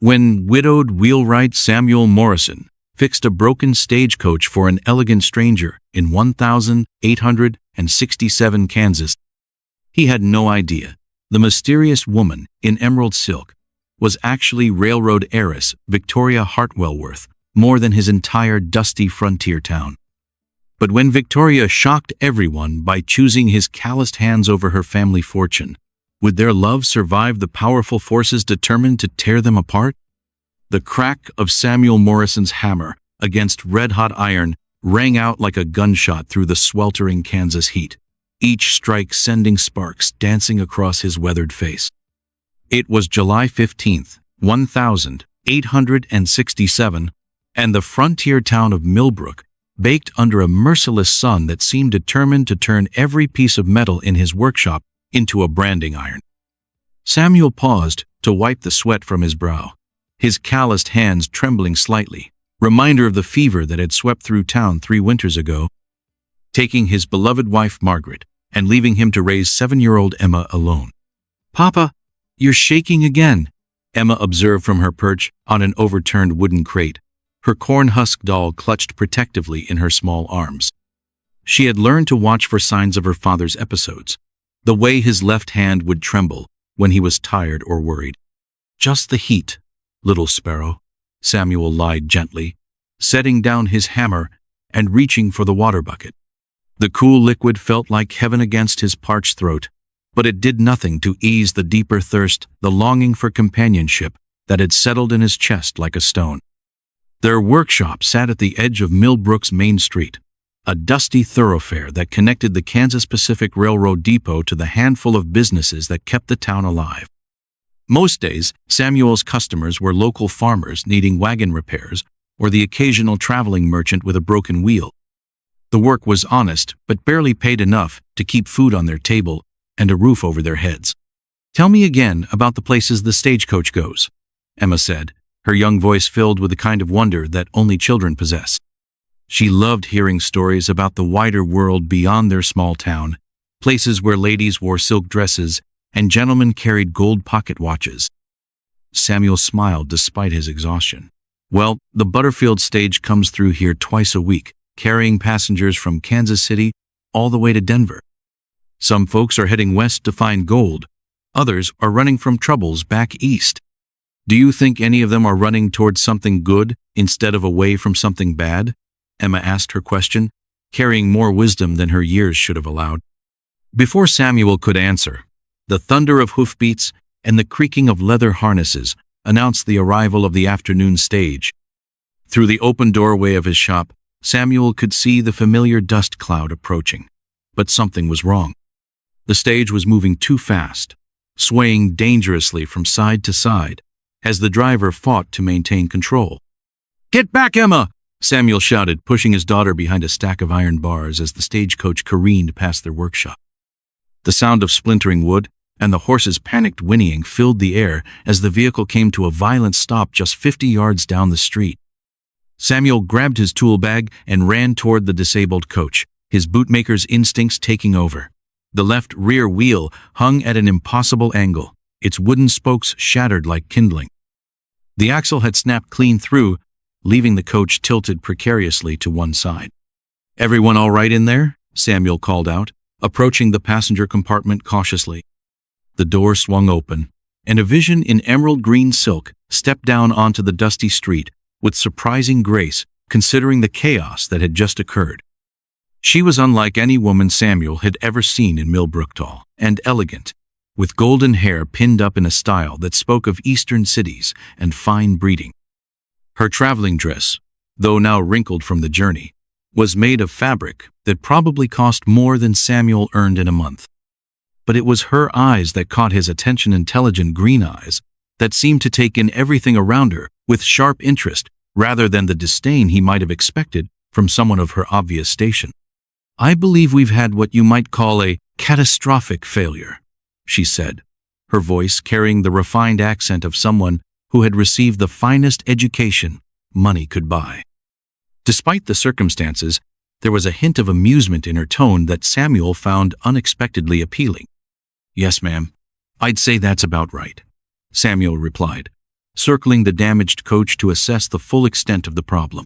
When widowed wheelwright Samuel Morrison fixed a broken stagecoach for an elegant stranger in 1867 Kansas, he had no idea the mysterious woman in emerald silk was actually railroad heiress Victoria Hartwell, worth more than his entire dusty frontier town. But when Victoria shocked everyone by choosing his calloused hands over her family fortune, would their love survive the powerful forces determined to tear them apart? The crack of Samuel Morrison's hammer against red-hot iron rang out like a gunshot through the sweltering Kansas heat, each strike sending sparks dancing across his weathered face. It was July 15th, 1867, and the frontier town of Millbrook baked under a merciless sun that seemed determined to turn every piece of metal in his workshop into a branding iron. Samuel paused to wipe the sweat from his brow, his calloused hands trembling slightly, reminder of the fever that had swept through town 3 winters ago, taking his beloved wife Margaret and leaving him to raise 7-year-old Emma alone. "Papa, you're shaking again," Emma observed from her perch on an overturned wooden crate, her corn-husk doll clutched protectively in her small arms. She had learned to watch for signs of her father's episodes, the way his left hand would tremble when he was tired or worried. "Just the heat, little sparrow," Samuel lied gently, setting down his hammer and reaching for the water bucket. The cool liquid felt like heaven against his parched throat, but it did nothing to ease the deeper thirst, the longing for companionship that had settled in his chest like a stone. Their workshop sat at the edge of Millbrook's main street, a dusty thoroughfare that connected the Kansas Pacific Railroad depot to the handful of businesses that kept the town alive. Most days, Samuel's customers were local farmers needing wagon repairs or the occasional traveling merchant with a broken wheel. The work was honest, but barely paid enough to keep food on their table and a roof over their heads. "Tell me again about the places the stagecoach goes," Emma said, her young voice filled with the kind of wonder that only children possess. She loved hearing stories about the wider world beyond their small town, places where ladies wore silk dresses and gentlemen carried gold pocket watches. Samuel smiled despite his exhaustion. "Well, the Butterfield stage comes through here twice a week, carrying passengers from Kansas City all the way to Denver. Some folks are heading west to find gold, others are running from troubles back east. Do you think any of them are running towards something good instead of away from something bad?" Emma asked her question, carrying more wisdom than her years should have allowed. Before Samuel could answer, the thunder of hoofbeats and the creaking of leather harnesses announced the arrival of the afternoon stage. Through the open doorway of his shop, Samuel could see the familiar dust cloud approaching, but something was wrong. The stage was moving too fast, swaying dangerously from side to side, as the driver fought to maintain control. "Get back, Emma!" Samuel shouted, pushing his daughter behind a stack of iron bars as the stagecoach careened past their workshop. The sound of splintering wood and the horse's panicked whinnying filled the air as the vehicle came to a violent stop just 50 yards down the street. Samuel grabbed his tool bag and ran toward the disabled coach, his bootmaker's instincts taking over. The left rear wheel hung at an impossible angle, its wooden spokes shattered like kindling. The axle had snapped clean through, leaving the coach tilted precariously to one side. "Everyone all right in there?" Samuel called out, approaching the passenger compartment cautiously. The door swung open, and a vision in emerald green silk stepped down onto the dusty street with surprising grace, considering the chaos that had just occurred. She was unlike any woman Samuel had ever seen in Millbrook, tall and elegant, with golden hair pinned up in a style that spoke of eastern cities and fine breeding. Her traveling dress, though now wrinkled from the journey, was made of fabric that probably cost more than Samuel earned in a month. But it was her eyes that caught his attention, intelligent green eyes that seemed to take in everything around her with sharp interest rather than the disdain he might have expected from someone of her obvious station. "I believe we've had what you might call a catastrophic failure," she said, her voice carrying the refined accent of someone who had received the finest education money could buy. Despite the circumstances, there was a hint of amusement in her tone that Samuel found unexpectedly appealing. "Yes, ma'am. I'd say that's about right," Samuel replied, circling the damaged coach to assess the full extent of the problem.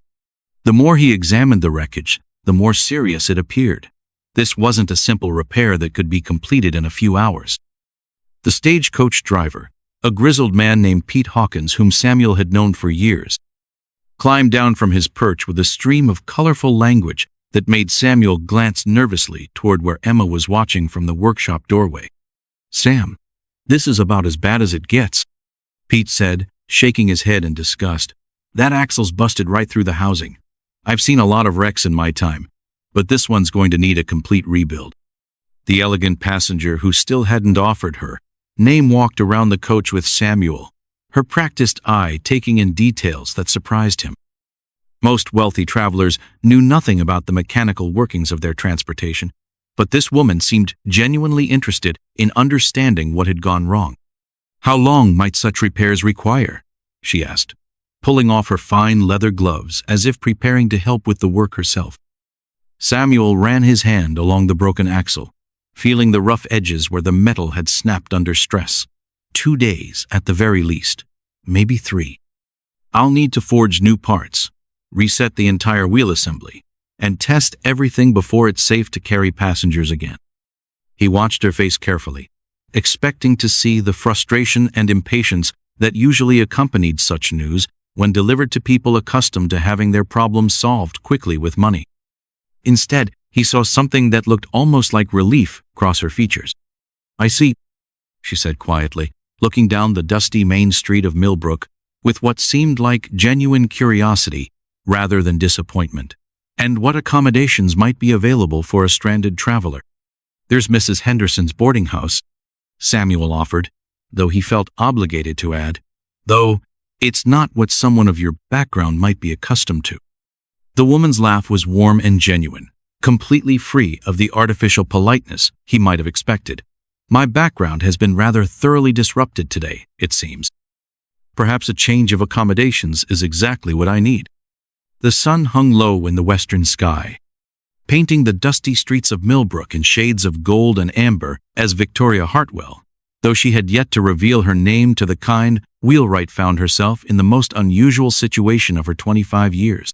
The more he examined the wreckage, the more serious it appeared. This wasn't a simple repair that could be completed in a few hours. The stagecoach driver, a grizzled man named Pete Hawkins, whom Samuel had known for years, climbed down from his perch with a stream of colorful language that made Samuel glance nervously toward where Emma was watching from the workshop doorway. "Sam, this is about as bad as it gets," Pete said, shaking his head in disgust. "That axle's busted right through the housing. I've seen a lot of wrecks in my time, but this one's going to need a complete rebuild." The elegant passenger, who still hadn't offered her name, walked around the coach with Samuel, her practiced eye taking in details that surprised him. Most wealthy travelers knew nothing about the mechanical workings of their transportation, but this woman seemed genuinely interested in understanding what had gone wrong. "How long might such repairs require?" she asked, pulling off her fine leather gloves as if preparing to help with the work herself. Samuel ran his hand along the broken axle, feeling the rough edges where the metal had snapped under stress. 2 days at the very least, maybe 3. "I'll need to forge new parts, reset the entire wheel assembly, and test everything before it's safe to carry passengers again." He watched her face carefully, expecting to see the frustration and impatience that usually accompanied such news when delivered to people accustomed to having their problems solved quickly with money. Instead, he saw something that looked almost like relief cross her features. "I see," she said quietly, looking down the dusty main street of Millbrook with what seemed like genuine curiosity rather than disappointment. "And what accommodations might be available for a stranded traveler?" "There's Mrs. Henderson's boarding house," Samuel offered, though he felt obligated to add, "though it's not what someone of your background might be accustomed to." The woman's laugh was warm and genuine, completely free of the artificial politeness he might have expected. "My background has been rather thoroughly disrupted today, it seems. Perhaps a change of accommodations is exactly what I need." The sun hung low in the western sky, painting the dusty streets of Millbrook in shades of gold and amber as Victoria Hartwell, though she had yet to reveal her name to the kind, wheelwright found herself in the most unusual situation of her 25 years.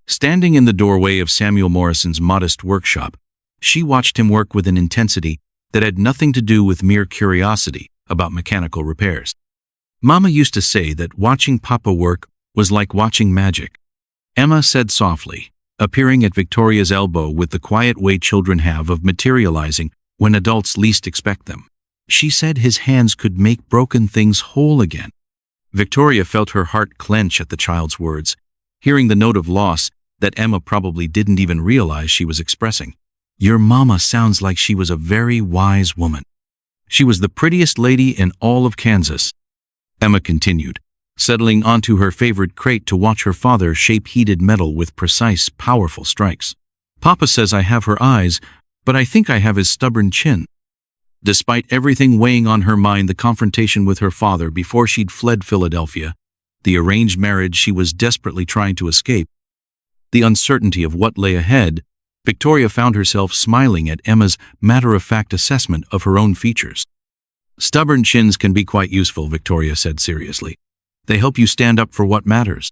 Standing in the doorway of Samuel Morrison's modest workshop, she watched him work with an intensity that had nothing to do with mere curiosity about mechanical repairs. "Mama used to say that watching Papa work was like watching magic," Emma said softly, appearing at Victoria's elbow with the quiet way children have of materializing when adults least expect them. "She said his hands could make broken things whole again." Victoria felt her heart clench at the child's words, hearing the note of loss that Emma probably didn't even realize she was expressing. "Your mama sounds like she was a very wise woman. She was the prettiest lady in all of Kansas," Emma continued, settling onto her favorite crate to watch her father shape heated metal with precise, powerful strikes. "Papa says I have her eyes, but I think I have his stubborn chin." Despite everything weighing on her mind, the confrontation with her father before she'd fled Philadelphia, the arranged marriage she was desperately trying to escape, the uncertainty of what lay ahead, Victoria found herself smiling at Emma's matter-of-fact assessment of her own features. "Stubborn chins can be quite useful," Victoria said seriously. "They help you stand up for what matters."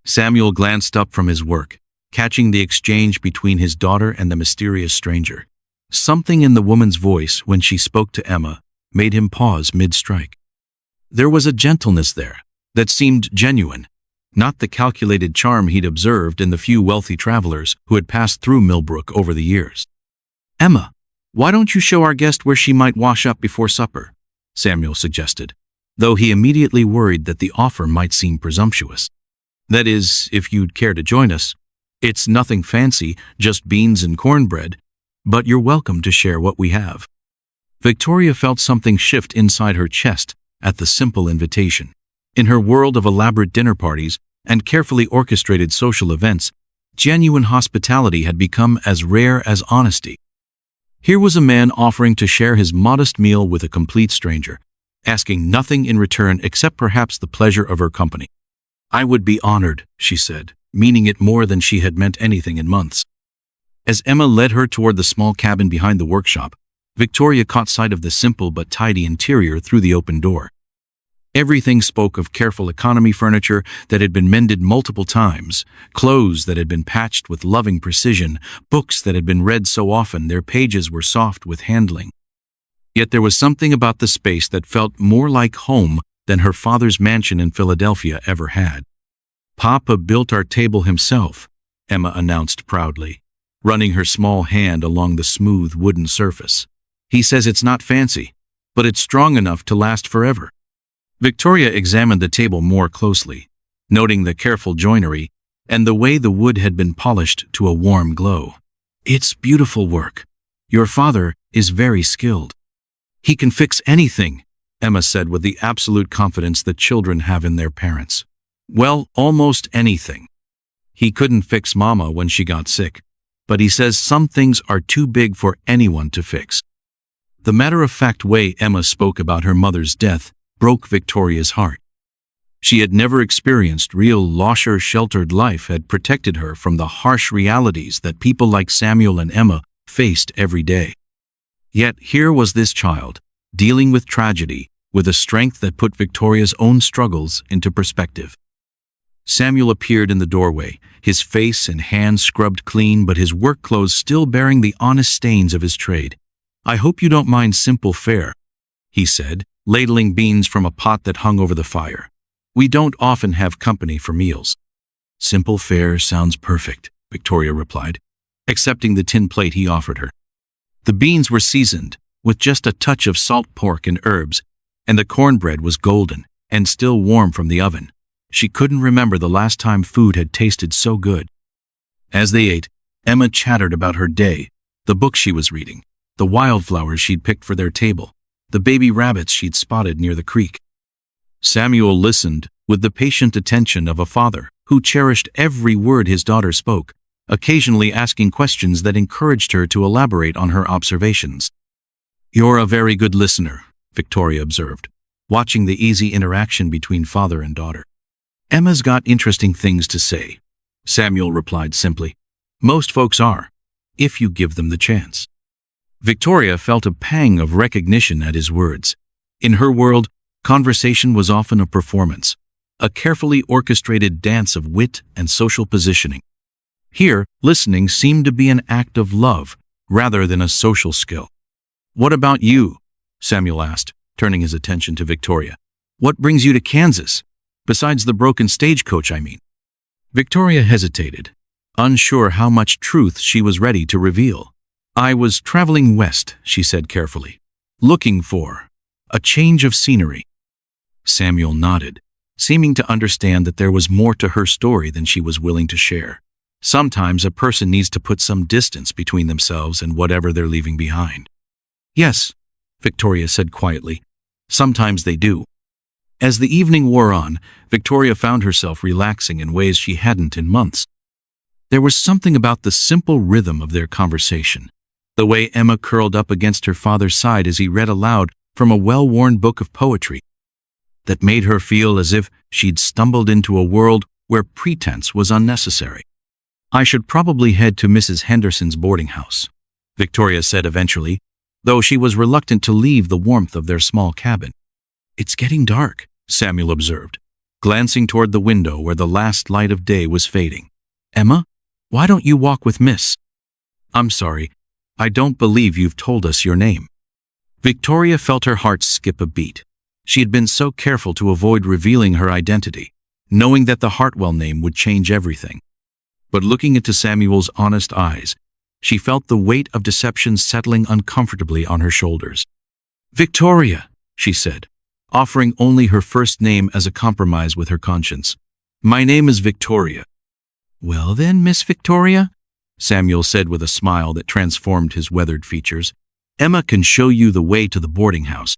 Samuel glanced up from his work, catching the exchange between his daughter and the mysterious stranger. Something in the woman's voice when she spoke to Emma made him pause mid-strike. There was a gentleness there that seemed genuine, not the calculated charm he'd observed in the few wealthy travelers who had passed through Millbrook over the years. "Emma, why don't you show our guest where she might wash up before supper?" Samuel suggested, though he immediately worried that the offer might seem presumptuous. "That is, if you'd care to join us. It's nothing fancy, just beans and cornbread, but you're welcome to share what we have." Victoria felt something shift inside her chest at the simple invitation. In her world of elaborate dinner parties and carefully orchestrated social events, genuine hospitality had become as rare as honesty. Here was a man offering to share his modest meal with a complete stranger, asking nothing in return except perhaps the pleasure of her company. "I would be honored," she said, meaning it more than she had meant anything in months. As Emma led her toward the small cabin behind the workshop, Victoria caught sight of the simple but tidy interior through the open door. Everything spoke of careful economy furniture that had been mended multiple times, clothes that had been patched with loving precision, books that had been read so often their pages were soft with handling. Yet there was something about the space that felt more like home than her father's mansion in Philadelphia ever had. "Papa built our table himself," Emma announced proudly, running her small hand along the smooth wooden surface. "He says it's not fancy, but it's strong enough to last forever." Victoria examined the table more closely, noting the careful joinery and the way the wood had been polished to a warm glow. "It's beautiful work. Your father is very skilled. He can fix anything," Emma said with the absolute confidence that children have in their parents. "Well, almost anything. He couldn't fix Mama when she got sick, but he says some things are too big for anyone to fix." The matter-of-fact way Emma spoke about her mother's death broke Victoria's heart. She had never experienced real loss or sheltered life had protected her from the harsh realities that people like Samuel and Emma faced every day. Yet here was this child, dealing with tragedy, with a strength that put Victoria's own struggles into perspective. Samuel appeared in the doorway, his face and hands scrubbed clean but his work clothes still bearing the honest stains of his trade. "I hope you don't mind simple fare," he said, ladling beans from a pot that hung over the fire. "We don't often have company for meals." "Simple fare sounds perfect," Victoria replied, accepting the tin plate he offered her. The beans were seasoned, with just a touch of salt pork and herbs, and the cornbread was golden and still warm from the oven. She couldn't remember the last time food had tasted so good. As they ate, Emma chattered about her day, the book she was reading, the wildflowers she'd picked for their table, the baby rabbits she'd spotted near the creek. Samuel listened with the patient attention of a father who cherished every word his daughter spoke, occasionally asking questions that encouraged her to elaborate on her observations. "You're a very good listener," Victoria observed, watching the easy interaction between father and daughter. "Emma's got interesting things to say," Samuel replied simply. "Most folks are, if you give them the chance." Victoria felt a pang of recognition at his words. In her world, conversation was often a performance, a carefully orchestrated dance of wit and social positioning. Here, listening seemed to be an act of love rather than a social skill. "What about you?" Samuel asked, turning his attention to Victoria. "What brings you to Kansas? Besides the broken stagecoach, I mean." Victoria hesitated, unsure how much truth she was ready to reveal. "I was traveling west," she said carefully, "looking for a change of scenery." Samuel nodded, seeming to understand that there was more to her story than she was willing to share. Sometimes a person needs to put some distance between themselves and whatever they're leaving behind. "Yes," Victoria said quietly, "sometimes they do." As the evening wore on, Victoria found herself relaxing in ways she hadn't in months. There was something about the simple rhythm of their conversation, the way Emma curled up against her father's side as he read aloud from a well-worn book of poetry, that made her feel as if she'd stumbled into a world where pretense was unnecessary. "I should probably head to Mrs. Henderson's boarding house," Victoria said eventually, though she was reluctant to leave the warmth of their small cabin. "It's getting dark," Samuel observed, glancing toward the window where the last light of day was fading. "Emma, why don't you walk with Miss?" "I'm sorry, I don't believe you've told us your name." Victoria felt her heart skip a beat. She had been so careful to avoid revealing her identity, knowing that the Hartwell name would change everything. But looking into Samuel's honest eyes, she felt the weight of deception settling uncomfortably on her shoulders. "Victoria," she said, offering only her first name as a compromise with her conscience. "My name is Victoria." "Well then, Miss Victoria," Samuel said with a smile that transformed his weathered features, "Emma can show you the way to the boarding house.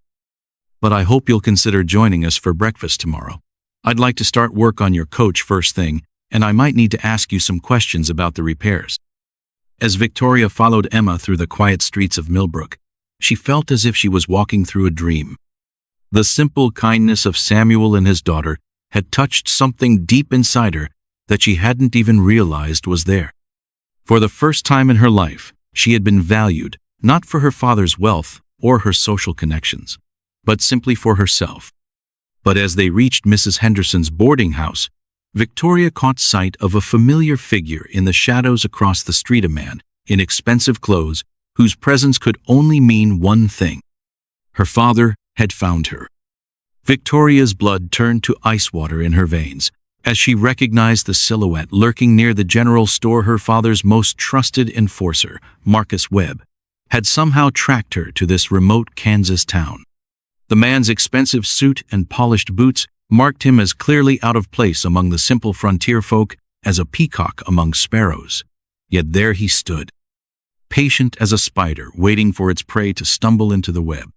But I hope you'll consider joining us for breakfast tomorrow. I'd like to start work on your coach first thing, and I might need to ask you some questions about the repairs." As Victoria followed Emma through the quiet streets of Millbrook, she felt as if she was walking through a dream. The simple kindness of Samuel and his daughter had touched something deep inside her that she hadn't even realized was there. For the first time in her life, she had been valued, not for her father's wealth or her social connections, but simply for herself. But as they reached Mrs. Henderson's boarding house, Victoria caught sight of a familiar figure in the shadows across the street, a man in expensive clothes whose presence could only mean one thing. Her father had found her. Victoria's blood turned to ice water in her veins as she recognized the silhouette lurking near the general store. Her father's most trusted enforcer, Marcus Webb, had somehow tracked her to this remote Kansas town. The man's expensive suit and polished boots marked him as clearly out of place among the simple frontier folk as a peacock among sparrows. Yet there he stood, patient as a spider waiting for its prey to stumble into the web.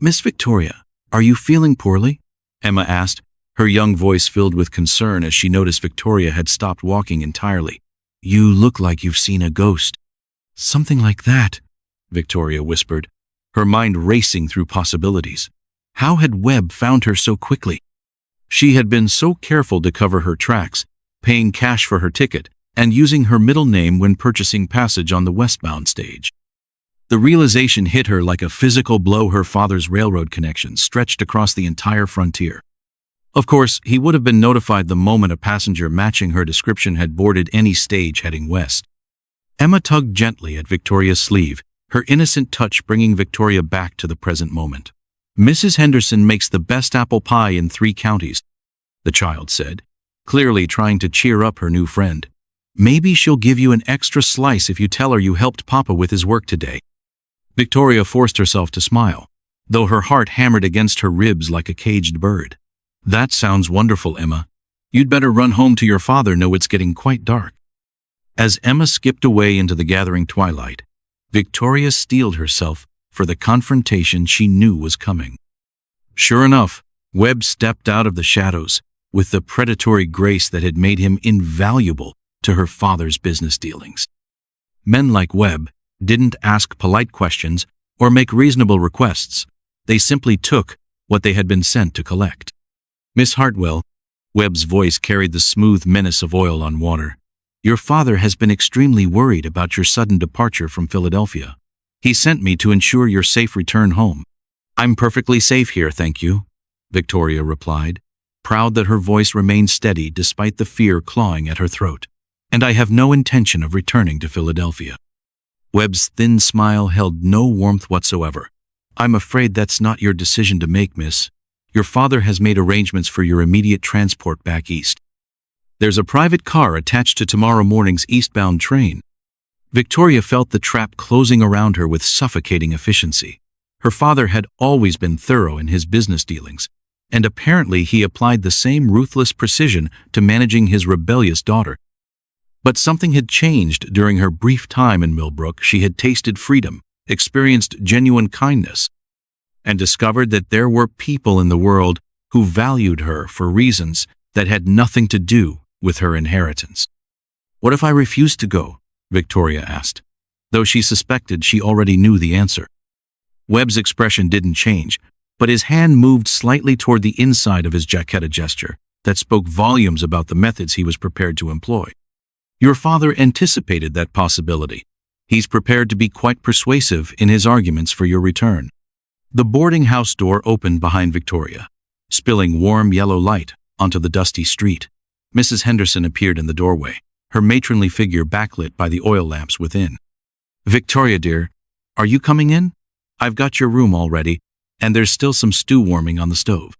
"Miss Victoria, are you feeling poorly?" Emma asked, her young voice filled with concern as she noticed Victoria had stopped walking entirely. "You look like you've seen a ghost." "Something like that," Victoria whispered, her mind racing through possibilities. How had Webb found her so quickly? She had been so careful to cover her tracks, paying cash for her ticket and using her middle name when purchasing passage on the westbound stage. The realization hit her like a physical blow. Her father's railroad connections stretched across the entire frontier. Of course, he would have been notified the moment a passenger matching her description had boarded any stage heading west. Emma tugged gently at Victoria's sleeve, her innocent touch bringing Victoria back to the present moment. "Mrs. Henderson makes the best apple pie in 3 counties, the child said, clearly trying to cheer up her new friend. "Maybe she'll give you an extra slice if you tell her you helped Papa with his work today." Victoria forced herself to smile, though her heart hammered against her ribs like a caged bird. "That sounds wonderful, Emma. You'd better run home to your father. No, it's getting quite dark." As Emma skipped away into the gathering twilight, Victoria steeled herself for the confrontation she knew was coming. Sure enough, Webb stepped out of the shadows with the predatory grace that had made him invaluable to her father's business dealings. Men like Webb didn't ask polite questions or make reasonable requests. They simply took what they had been sent to collect. "Miss Hartwell," Webb's voice carried the smooth menace of oil on water, "your father has been extremely worried about your sudden departure from Philadelphia. He sent me to ensure your safe return home." "I'm perfectly safe here, thank you," Victoria replied, proud that her voice remained steady despite the fear clawing at her throat. "And I have no intention of returning to Philadelphia." Webb's thin smile held no warmth whatsoever. "I'm afraid that's not your decision to make, miss. Your father has made arrangements for your immediate transport back east. There's a private car attached to tomorrow morning's eastbound train." Victoria felt the trap closing around her with suffocating efficiency. Her father had always been thorough in his business dealings, and apparently he applied the same ruthless precision to managing his rebellious daughter. But something had changed during her brief time in Millbrook. She had tasted freedom, experienced genuine kindness, and discovered that there were people in the world who valued her for reasons that had nothing to do with her inheritance. "What if I refuse to go?" Victoria asked, though she suspected she already knew the answer. Webb's expression didn't change, but his hand moved slightly toward the inside of his jacket, a gesture that spoke volumes about the methods he was prepared to employ. "Your father anticipated that possibility. He's prepared to be quite persuasive in his arguments for your return." The boarding house door opened behind Victoria, spilling warm yellow light onto the dusty street. Mrs. Henderson appeared in the doorway, her matronly figure backlit by the oil lamps within. "Victoria, dear, are you coming in? I've got your room all ready, and there's still some stew warming on the stove."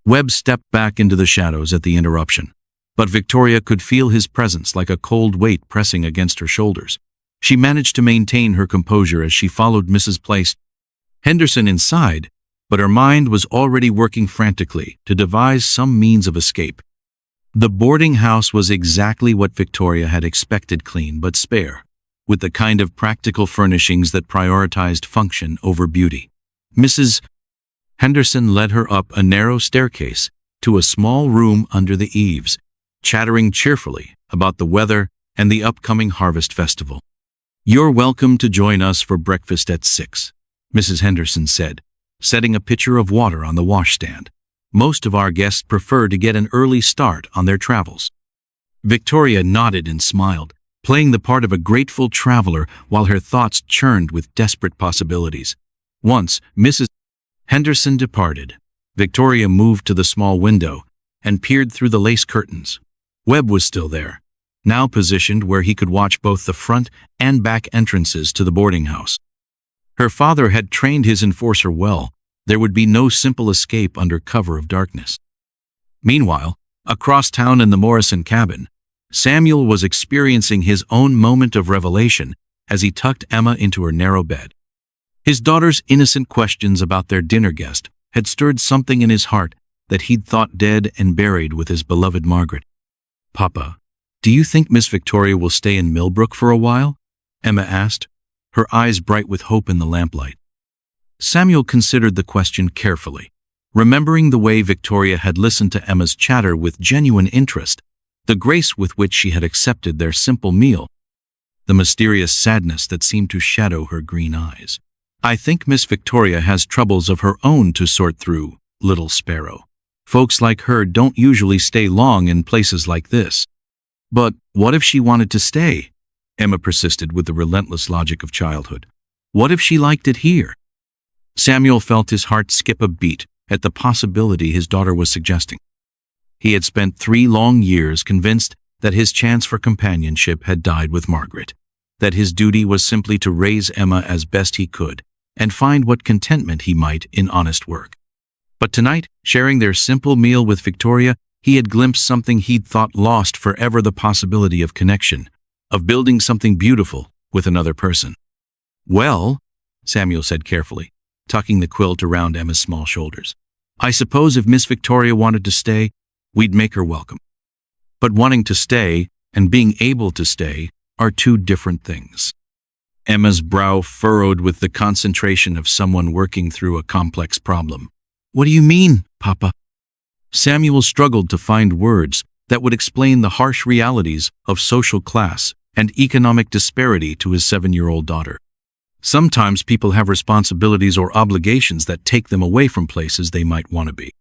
Webb stepped back into the shadows at the interruption, but Victoria could feel his presence like a cold weight pressing against her shoulders. She managed to maintain her composure as she followed Mrs. Henderson inside, but her mind was already working frantically to devise some means of escape. The boarding house was exactly what Victoria had expected, clean but spare, with the kind of practical furnishings that prioritized function over beauty. Mrs. Henderson led her up a narrow staircase to a small room under the eaves, chattering cheerfully about the weather and the upcoming harvest festival. "You're welcome to join us for breakfast at 6, Mrs. Henderson said, setting a pitcher of water on the washstand. "Most of our guests prefer to get an early start on their travels." Victoria nodded and smiled, playing the part of a grateful traveler while her thoughts churned with desperate possibilities. Once Mrs. Henderson departed, Victoria moved to the small window and peered through the lace curtains. Webb was still there, now positioned where he could watch both the front and back entrances to the boarding house. Her father had trained his enforcer well. There would be no simple escape under cover of darkness. Meanwhile, across town in the Morrison cabin, Samuel was experiencing his own moment of revelation as he tucked Emma into her narrow bed. His daughter's innocent questions about their dinner guest had stirred something in his heart that he'd thought dead and buried with his beloved Margaret. "Papa, do you think Miss Victoria will stay in Millbrook for a while?" Emma asked, her eyes bright with hope in the lamplight. Samuel considered the question carefully, remembering the way Victoria had listened to Emma's chatter with genuine interest, the grace with which she had accepted their simple meal, the mysterious sadness that seemed to shadow her green eyes. "I think Miss Victoria has troubles of her own to sort through, little sparrow. Folks like her don't usually stay long in places like this." "But what if she wanted to stay?" Emma persisted with the relentless logic of childhood. "What if she liked it here?" Samuel felt his heart skip a beat at the possibility his daughter was suggesting. He had spent 3 long years convinced that his chance for companionship had died with Margaret, that his duty was simply to raise Emma as best he could and find what contentment he might in honest work. But tonight, sharing their simple meal with Victoria, he had glimpsed something he'd thought lost forever: the possibility of connection, of building something beautiful with another person. "Well," Samuel said carefully, tucking the quilt around Emma's small shoulders, "I suppose if Miss Victoria wanted to stay, we'd make her welcome. But wanting to stay and being able to stay are 2 different things." Emma's brow furrowed with the concentration of someone working through a complex problem. "What do you mean, Papa?" Samuel struggled to find words that would explain the harsh realities of social class and economic disparity to his 7-year-old daughter. Sometimes people have responsibilities or obligations that take them away from places they might want to be.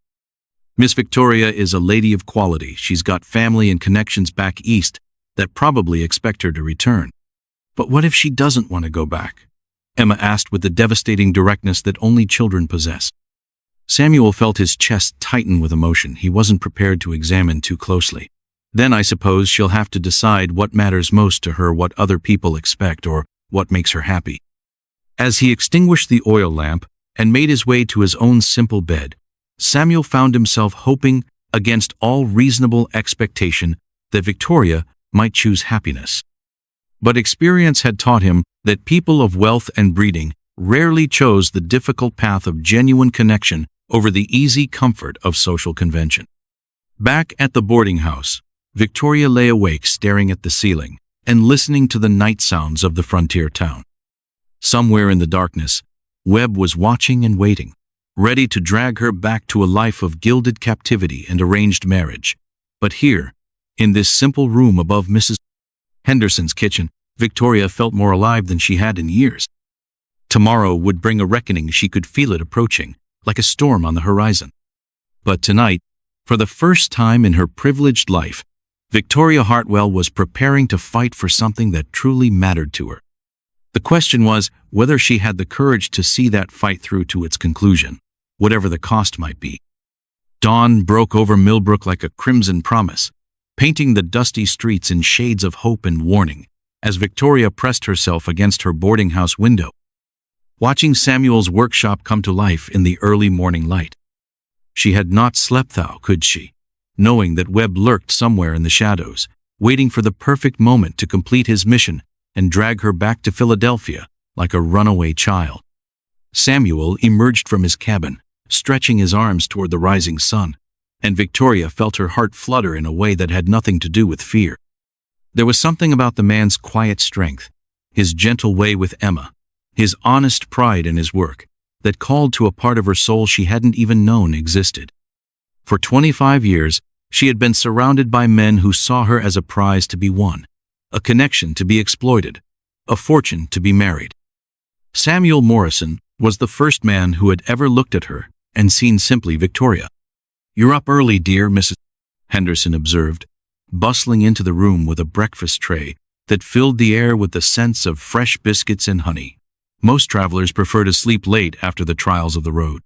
Miss Victoria is a lady of quality. She's got family and connections back east that probably expect her to return. But what if she doesn't want to go back? Emma asked with the devastating directness that only children possess. Samuel felt his chest tighten with emotion he wasn't prepared to examine too closely. "Then I suppose she'll have to decide what matters most to her, what other people expect, or what makes her happy." As he extinguished the oil lamp and made his way to his own simple bed, Samuel found himself hoping, against all reasonable expectation, that Victoria might choose happiness. But experience had taught him that people of wealth and breeding rarely chose the difficult path of genuine connection over the easy comfort of social convention. Back at the boarding house, Victoria lay awake staring at the ceiling and listening to the night sounds of the frontier town. Somewhere in the darkness, Webb was watching and waiting, ready to drag her back to a life of gilded captivity and arranged marriage. But here, in this simple room above Mrs. Henderson's kitchen, Victoria felt more alive than she had in years. Tomorrow would bring a reckoning. She could feel it approaching, like a storm on the horizon. But tonight, for the first time in her privileged life, Victoria Hartwell was preparing to fight for something that truly mattered to her. The question was whether she had the courage to see that fight through to its conclusion, whatever the cost might be. Dawn broke over Millbrook like a crimson promise, painting the dusty streets in shades of hope and warning as Victoria pressed herself against her boarding house window, watching Samuel's workshop come to life in the early morning light. She had not slept thou, could she, knowing that Webb lurked somewhere in the shadows, waiting for the perfect moment to complete his mission and drag her back to Philadelphia like a runaway child. Samuel emerged from his cabin, stretching his arms toward the rising sun, and Victoria felt her heart flutter in a way that had nothing to do with fear. There was something about the man's quiet strength, his gentle way with Emma, his honest pride in his work, that called to a part of her soul she hadn't even known existed. For 25 years, she had been surrounded by men who saw her as a prize to be won, a connection to be exploited, a fortune to be married. Samuel Morrison was the first man who had ever looked at her and seen simply Victoria. "You're up early, dear Mrs. Henderson observed, bustling into the room with a breakfast tray that filled the air with the scents of fresh biscuits and honey. Most travelers prefer to sleep late after the trials of the road.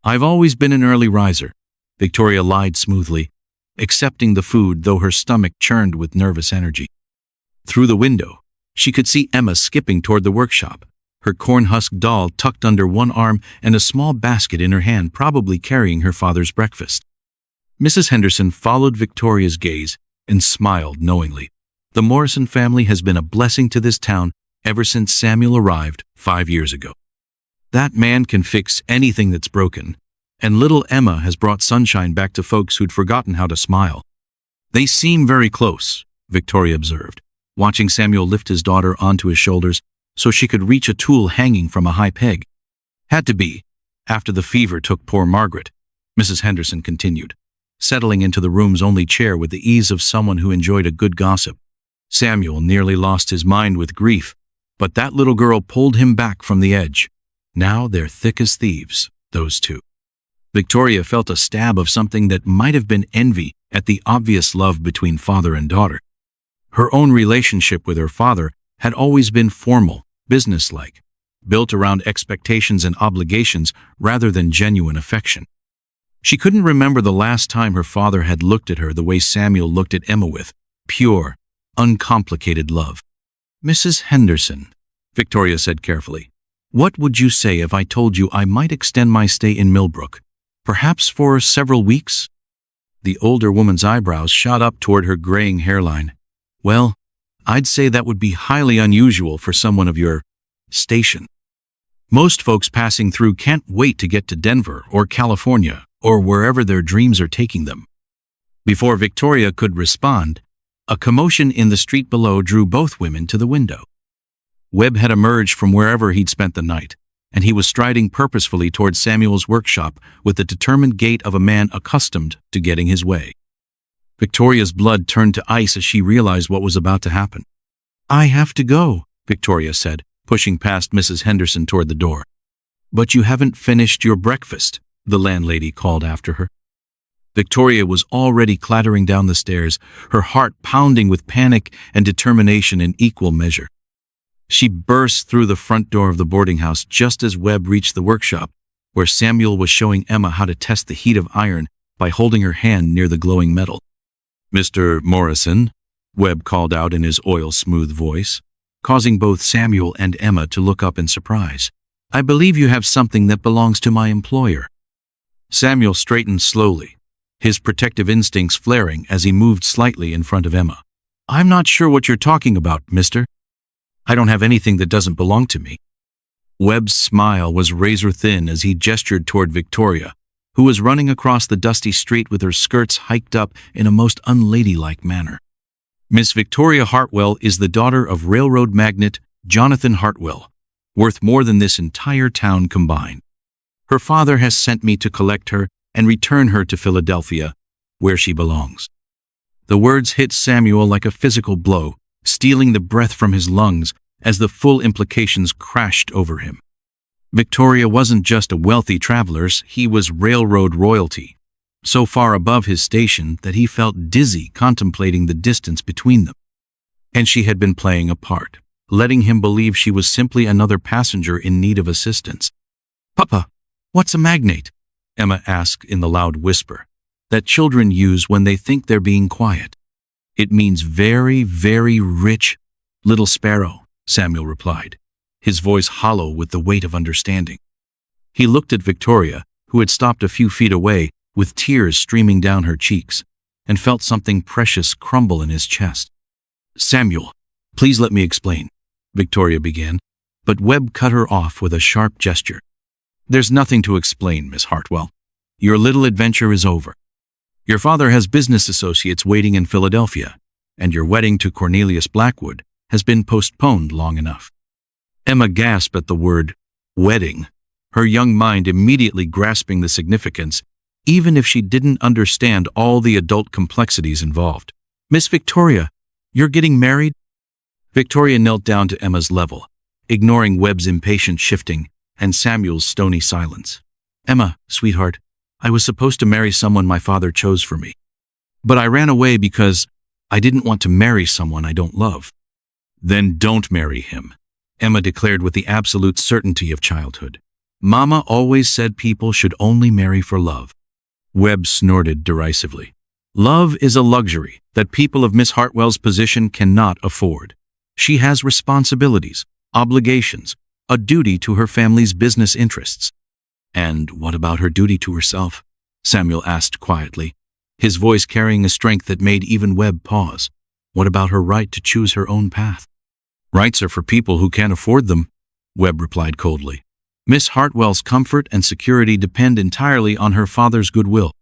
I've always been an early riser, Victoria lied smoothly, accepting the food though her stomach churned with nervous energy. Through the window, she could see Emma skipping toward the workshop, her corn-husk doll tucked under one arm and a small basket in her hand, probably carrying her father's breakfast. Mrs. Henderson followed Victoria's gaze and smiled knowingly. The Morrison family has been a blessing to this town ever since Samuel arrived 5 years ago. That man can fix anything that's broken, and little Emma has brought sunshine back to folks who'd forgotten how to smile. They seem very close, Victoria observed, watching Samuel lift his daughter onto his shoulders so she could reach a tool hanging from a high peg. Had to be, after the fever took poor Margaret, Mrs. Henderson continued, settling into the room's only chair with the ease of someone who enjoyed a good gossip. Samuel nearly lost his mind with grief, but that little girl pulled him back from the edge. Now they're thick as thieves, those two. Victoria felt a stab of something that might have been envy at the obvious love between father and daughter. Her own relationship with her father had always been formal, businesslike, built around expectations and obligations rather than genuine affection. She couldn't remember the last time her father had looked at her the way Samuel looked at Emma with pure, uncomplicated love. Mrs. Henderson, Victoria said carefully, what would you say if I told you I might extend my stay in Millbrook, perhaps for several weeks? The older woman's eyebrows shot up toward her graying hairline. Well, I'd say that would be highly unusual for someone of your station. Most folks passing through can't wait to get to Denver or California or wherever their dreams are taking them. Before Victoria could respond, a commotion in the street below drew both women to the window. Webb had emerged from wherever he'd spent the night, and he was striding purposefully toward Samuel's workshop with the determined gait of a man accustomed to getting his way. Victoria's blood turned to ice as she realized what was about to happen. I have to go, Victoria said, pushing past Mrs. Henderson toward the door. But you haven't finished your breakfast, the landlady called after her. Victoria was already clattering down the stairs, her heart pounding with panic and determination in equal measure. She burst through the front door of the boarding house just as Webb reached the workshop, where Samuel was showing Emma how to test the heat of iron by holding her hand near the glowing metal. Mr. Morrison, Webb called out in his oil-smooth voice, causing both Samuel and Emma to look up in surprise. I believe you have something that belongs to my employer. Samuel straightened slowly, his protective instincts flaring as he moved slightly in front of Emma. I'm not sure what you're talking about, mister. I don't have anything that doesn't belong to me. Webb's smile was razor-thin as he gestured toward Victoria, who was running across the dusty street with her skirts hiked up in a most unladylike manner. Miss Victoria Hartwell is the daughter of railroad magnate Jonathan Hartwell, worth more than this entire town combined. Her father has sent me to collect her and return her to Philadelphia, where she belongs. The words hit Samuel like a physical blow, stealing the breath from his lungs as the full implications crashed over him. Victoria wasn't just a wealthy traveler, he was railroad royalty, so far above his station that he felt dizzy contemplating the distance between them. And she had been playing a part, letting him believe she was simply another passenger in need of assistance. Papa, what's a magnate? Emma asked in the loud whisper that children use when they think they're being quiet. It means very, very rich little sparrow, Samuel replied, his voice hollow with the weight of understanding. He looked at Victoria, who had stopped a few feet away, with tears streaming down her cheeks, and felt something precious crumble in his chest. Samuel, please let me explain, Victoria began, but Webb cut her off with a sharp gesture. There's nothing to explain, Miss Hartwell. Your little adventure is over. Your father has business associates waiting in Philadelphia, and your wedding to Cornelius Blackwood has been postponed long enough. Emma gasped at the word wedding, her young mind immediately grasping the significance, even if she didn't understand all the adult complexities involved. Miss Victoria, you're getting married? Victoria knelt down to Emma's level, ignoring Webb's impatient shifting and Samuel's stony silence. Emma, sweetheart, I was supposed to marry someone my father chose for me. But I ran away because I didn't want to marry someone I don't love. Then don't marry him, Emma declared with the absolute certainty of childhood. Mama always said people should only marry for love. Webb snorted derisively. Love is a luxury that people of Miss Hartwell's position cannot afford. She has responsibilities, obligations, a duty to her family's business interests. And what about her duty to herself? Samuel asked quietly, his voice carrying a strength that made even Webb pause. What about her right to choose her own path? Rights are for people who can't afford them, Webb replied coldly. Miss Hartwell's comfort and security depend entirely on her father's goodwill.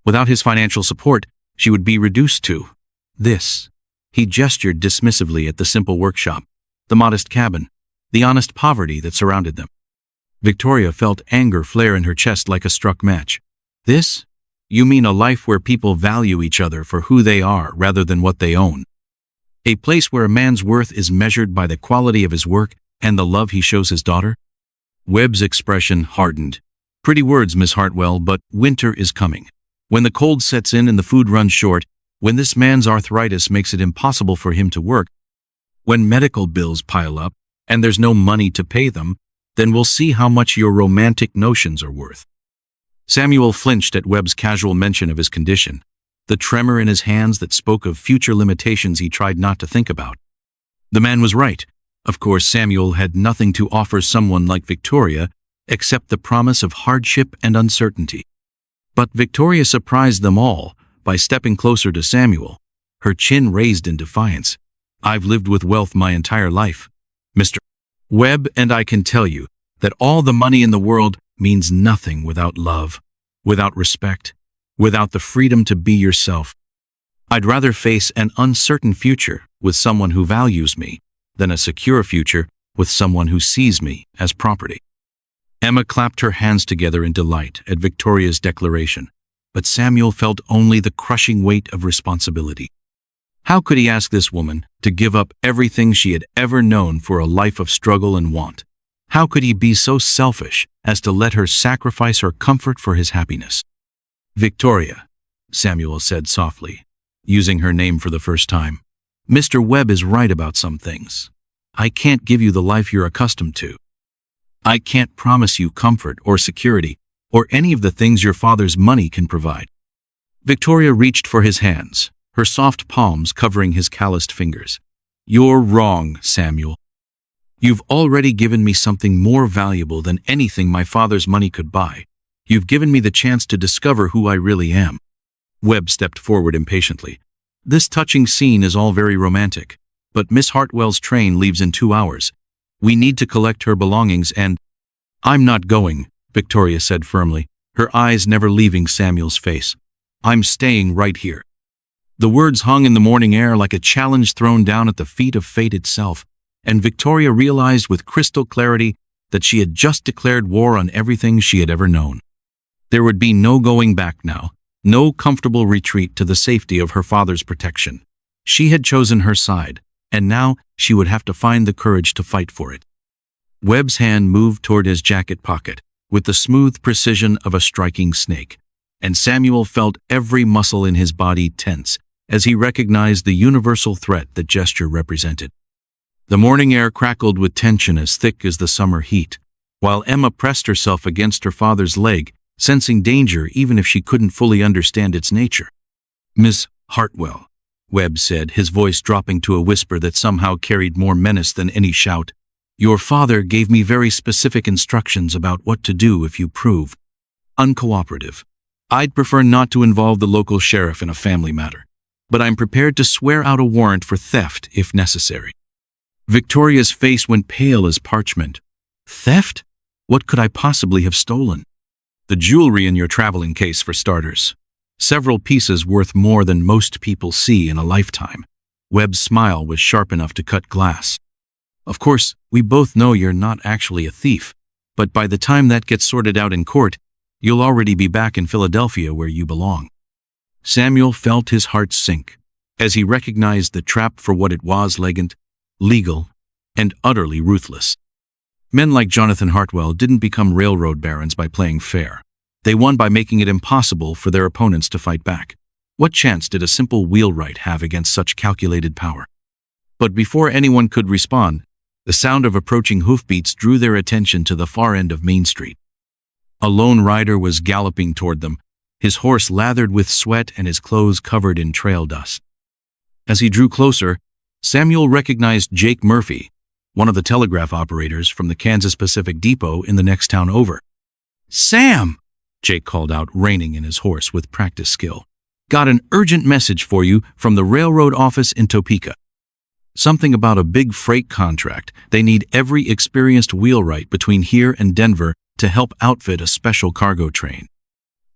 Without his financial support, she would be reduced to this. He gestured dismissively at the simple workshop, the modest cabin, the honest poverty that surrounded them. Victoria felt anger flare in her chest like a struck match. This? You mean a life where people value each other for who they are rather than what they own? A place where a man's worth is measured by the quality of his work and the love he shows his daughter? Webb's expression hardened. Pretty words, Miss Hartwell, but winter is coming. When the cold sets in and the food runs short, when this man's arthritis makes it impossible for him to work, when medical bills pile up and there's no money to pay them, then we'll see how much your romantic notions are worth. Samuel flinched at Webb's casual mention of his condition, the tremor in his hands that spoke of future limitations he tried not to think about. The man was right. Of course, Samuel had nothing to offer someone like Victoria except the promise of hardship and uncertainty. But Victoria surprised them all by stepping closer to Samuel, her chin raised in defiance. I've lived with wealth my entire life, Mr. Webb, and I can tell you that all the money in the world means nothing without love, without respect, without the freedom to be yourself. I'd rather face an uncertain future with someone who values me than a secure future with someone who sees me as property. Emma clapped her hands together in delight at Victoria's declaration, but Samuel felt only the crushing weight of responsibility. How could he ask this woman to give up everything she had ever known for a life of struggle and want? How could he be so selfish as to let her sacrifice her comfort for his happiness? Victoria, Samuel said softly, using her name for the first time. Mr. Webb is right about some things. I can't give you the life you're accustomed to. I can't promise you comfort or security or any of the things your father's money can provide. Victoria reached for his hands, her soft palms covering his calloused fingers. You're wrong, Samuel. You've already given me something more valuable than anything my father's money could buy. You've given me the chance to discover who I really am. Webb stepped forward impatiently. This touching scene is all very romantic, but Miss Hartwell's train leaves in 2 hours. We need to collect her belongings and— I'm not going, Victoria said firmly, her eyes never leaving Samuel's face. I'm staying right here. The words hung in the morning air like a challenge thrown down at the feet of fate itself, and Victoria realized with crystal clarity that she had just declared war on everything she had ever known. There would be no going back now, no comfortable retreat to the safety of her father's protection. She had chosen her side, and now she would have to find the courage to fight for it. Webb's hand moved toward his jacket pocket with the smooth precision of a striking snake, and Samuel felt every muscle in his body tense as he recognized the universal threat that gesture represented. The morning air crackled with tension as thick as the summer heat, while Emma pressed herself against her father's leg, sensing danger even if she couldn't fully understand its nature. Miss Hartwell, Webb said, his voice dropping to a whisper that somehow carried more menace than any shout. Your father gave me very specific instructions about what to do if you prove uncooperative. I'd prefer not to involve the local sheriff in a family matter, but I'm prepared to swear out a warrant for theft if necessary. Victoria's face went pale as parchment. Theft? What could I possibly have stolen? The jewelry in your traveling case, for starters. Several pieces worth more than most people see in a lifetime. Webb's smile was sharp enough to cut glass. Of course, we both know you're not actually a thief, but by the time that gets sorted out in court, you'll already be back in Philadelphia where you belong. Samuel felt his heart sink as he recognized the trap for what it was: elegant, legal, and utterly ruthless. Men like Jonathan Hartwell didn't become railroad barons by playing fair. They won by making it impossible for their opponents to fight back. What chance did a simple wheelwright have against such calculated power? But before anyone could respond, the sound of approaching hoofbeats drew their attention to the far end of Main Street. A lone rider was galloping toward them, his horse lathered with sweat and his clothes covered in trail dust. As he drew closer, Samuel recognized Jake Murphy, one of the telegraph operators from the Kansas Pacific Depot in the next town over. "Sam!" Jake called out, reining in his horse with practiced skill. "Got an urgent message for you from the railroad office in Topeka. Something about a big freight contract. They need every experienced wheelwright between here and Denver to help outfit a special cargo train."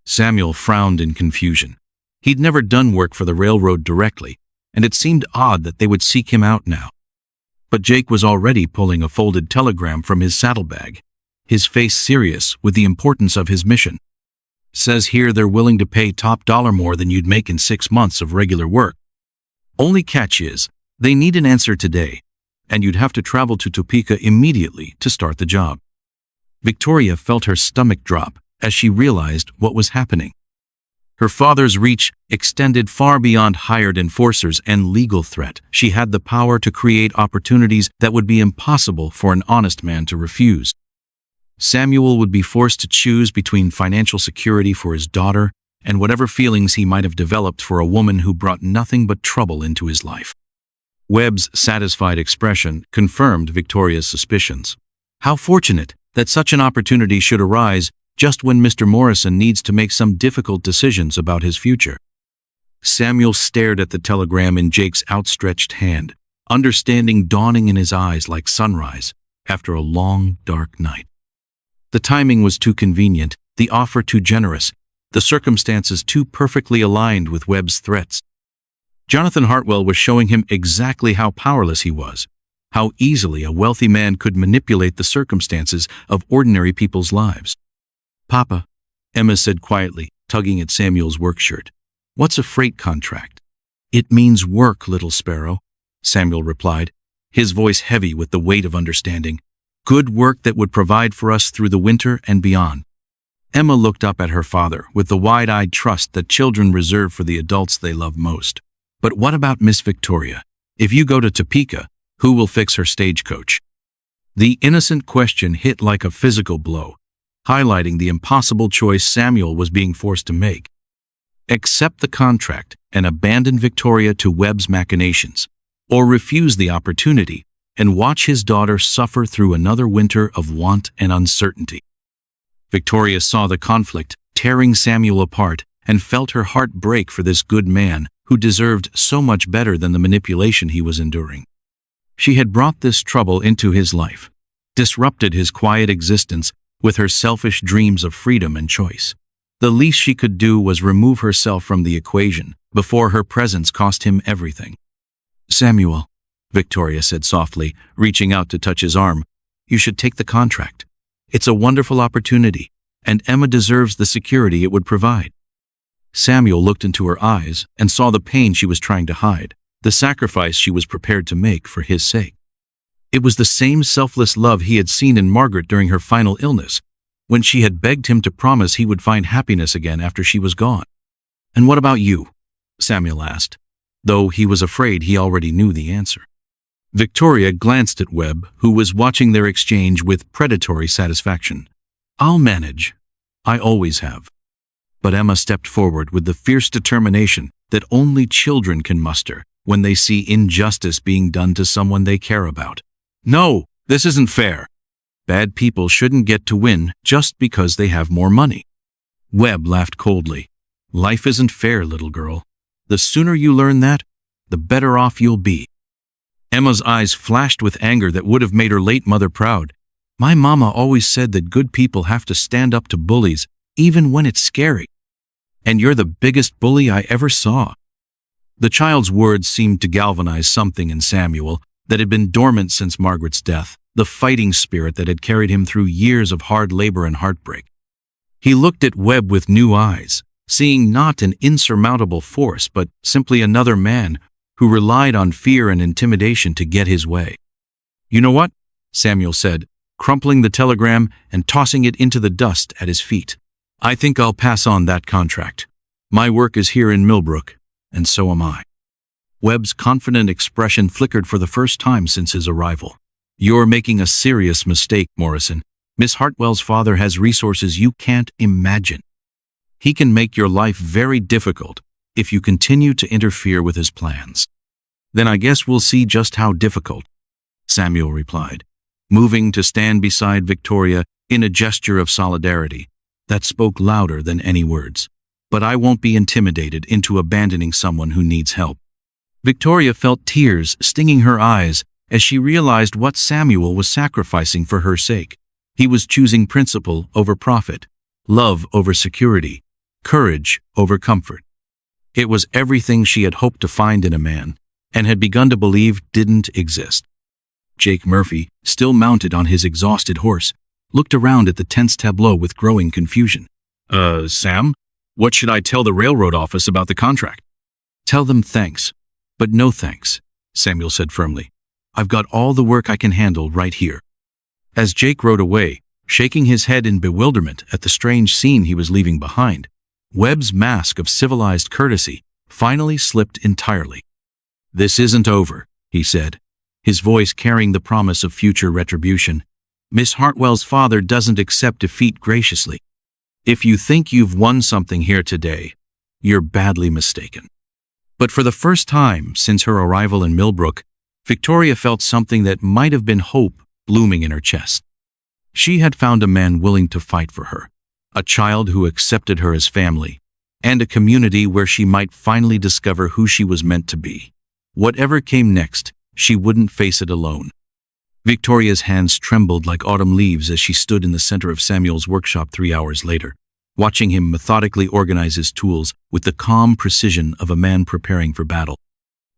Samuel frowned in confusion. He'd never done work for the railroad directly, and it seemed odd that they would seek him out now. But Jake was already pulling a folded telegram from his saddlebag, his face serious with the importance of his mission. "Says here they're willing to pay top dollar more than you'd make in 6 months of regular work. Only catch is, they need an answer today, and you'd have to travel to Topeka immediately to start the job." Victoria felt her stomach drop as she realized what was happening. Her father's reach extended far beyond hired enforcers and legal threat. She had the power to create opportunities that would be impossible for an honest man to refuse. Samuel would be forced to choose between financial security for his daughter and whatever feelings he might have developed for a woman who brought nothing but trouble into his life. Webb's satisfied expression confirmed Victoria's suspicions. How fortunate that such an opportunity should arise just when Mr. Morrison needs to make some difficult decisions about his future. Samuel stared at the telegram in Jake's outstretched hand, understanding dawning in his eyes like sunrise after a long, dark night. The timing was too convenient, the offer too generous, the circumstances too perfectly aligned with Webb's threats. Jonathan Hartwell was showing him exactly how powerless he was, how easily a wealthy man could manipulate the circumstances of ordinary people's lives. "Papa," Emma said quietly, tugging at Samuel's work shirt. "What's a freight contract?" "It means work, little sparrow," Samuel replied, his voice heavy with the weight of understanding. "Good work that would provide for us through the winter and beyond." Emma looked up at her father with the wide-eyed trust that children reserve for the adults they love most. "But what about Miss Victoria? If you go to Topeka, who will fix her stagecoach?" The innocent question hit like a physical blow, highlighting the impossible choice Samuel was being forced to make. Accept the contract and abandon Victoria to Webb's machinations, or refuse the opportunity and watch his daughter suffer through another winter of want and uncertainty. Victoria saw the conflict tearing Samuel apart and felt her heart break for this good man who deserved so much better than the manipulation he was enduring. She had brought this trouble into his life, disrupted his quiet existence with her selfish dreams of freedom and choice. The least she could do was remove herself from the equation before her presence cost him everything. "Samuel," Victoria said softly, reaching out to touch his arm, "you should take the contract. It's a wonderful opportunity, and Emma deserves the security it would provide." Samuel looked into her eyes and saw the pain she was trying to hide, the sacrifice she was prepared to make for his sake. It was the same selfless love he had seen in Margaret during her final illness, when she had begged him to promise he would find happiness again after she was gone. "And what about you?" Samuel asked, though he was afraid he already knew the answer. Victoria glanced at Webb, who was watching their exchange with predatory satisfaction. "I'll manage. I always have." But Emma stepped forward with the fierce determination that only children can muster when they see injustice being done to someone they care about. "No, this isn't fair. Bad people shouldn't get to win just because they have more money." Webb laughed coldly. "Life isn't fair, little girl. The sooner you learn that, the better off you'll be." Emma's eyes flashed with anger that would have made her late mother proud. "My mama always said that good people have to stand up to bullies, even when it's scary. And you're the biggest bully I ever saw." The child's words seemed to galvanize something in Samuel that had been dormant since Margaret's death, the fighting spirit that had carried him through years of hard labor and heartbreak. He looked at Webb with new eyes, seeing not an insurmountable force, but simply another man who relied on fear and intimidation to get his way. "You know what?" Samuel said, crumpling the telegram and tossing it into the dust at his feet. "I think I'll pass on that contract. My work is here in Millbrook, and so am I." Webb's confident expression flickered for the first time since his arrival. "You're making a serious mistake, Morrison. Miss Hartwell's father has resources you can't imagine. He can make your life very difficult if you continue to interfere with his plans. Then I guess we'll see just how difficult, Samuel replied, moving to stand beside Victoria in a gesture of solidarity that spoke louder than any words. But I won't be intimidated into abandoning someone who needs help. Victoria felt tears stinging her eyes as she realized what Samuel was sacrificing for her sake. He was choosing principle over profit, love over security, courage over comfort. It was everything she had hoped to find in a man and had begun to believe didn't exist. Jake Murphy, still mounted on his exhausted horse, looked around at the tense tableau with growing confusion. Sam? What should I tell the railroad office about the contract? Tell them thanks, but no thanks, Samuel said firmly. I've got all the work I can handle right here. As Jake rode away, shaking his head in bewilderment at the strange scene he was leaving behind, Webb's mask of civilized courtesy finally slipped entirely. This isn't over, he said, his voice carrying the promise of future retribution. Miss Hartwell's father doesn't accept defeat graciously. If you think you've won something here today, you're badly mistaken. But for the first time since her arrival in Millbrook, Victoria felt something that might have been hope blooming in her chest. She had found a man willing to fight for her, a child who accepted her as family, and a community where she might finally discover who she was meant to be. Whatever came next, she wouldn't face it alone. Victoria's hands trembled like autumn leaves as she stood in the center of Samuel's workshop 3 hours later, watching him methodically organize his tools with the calm precision of a man preparing for battle.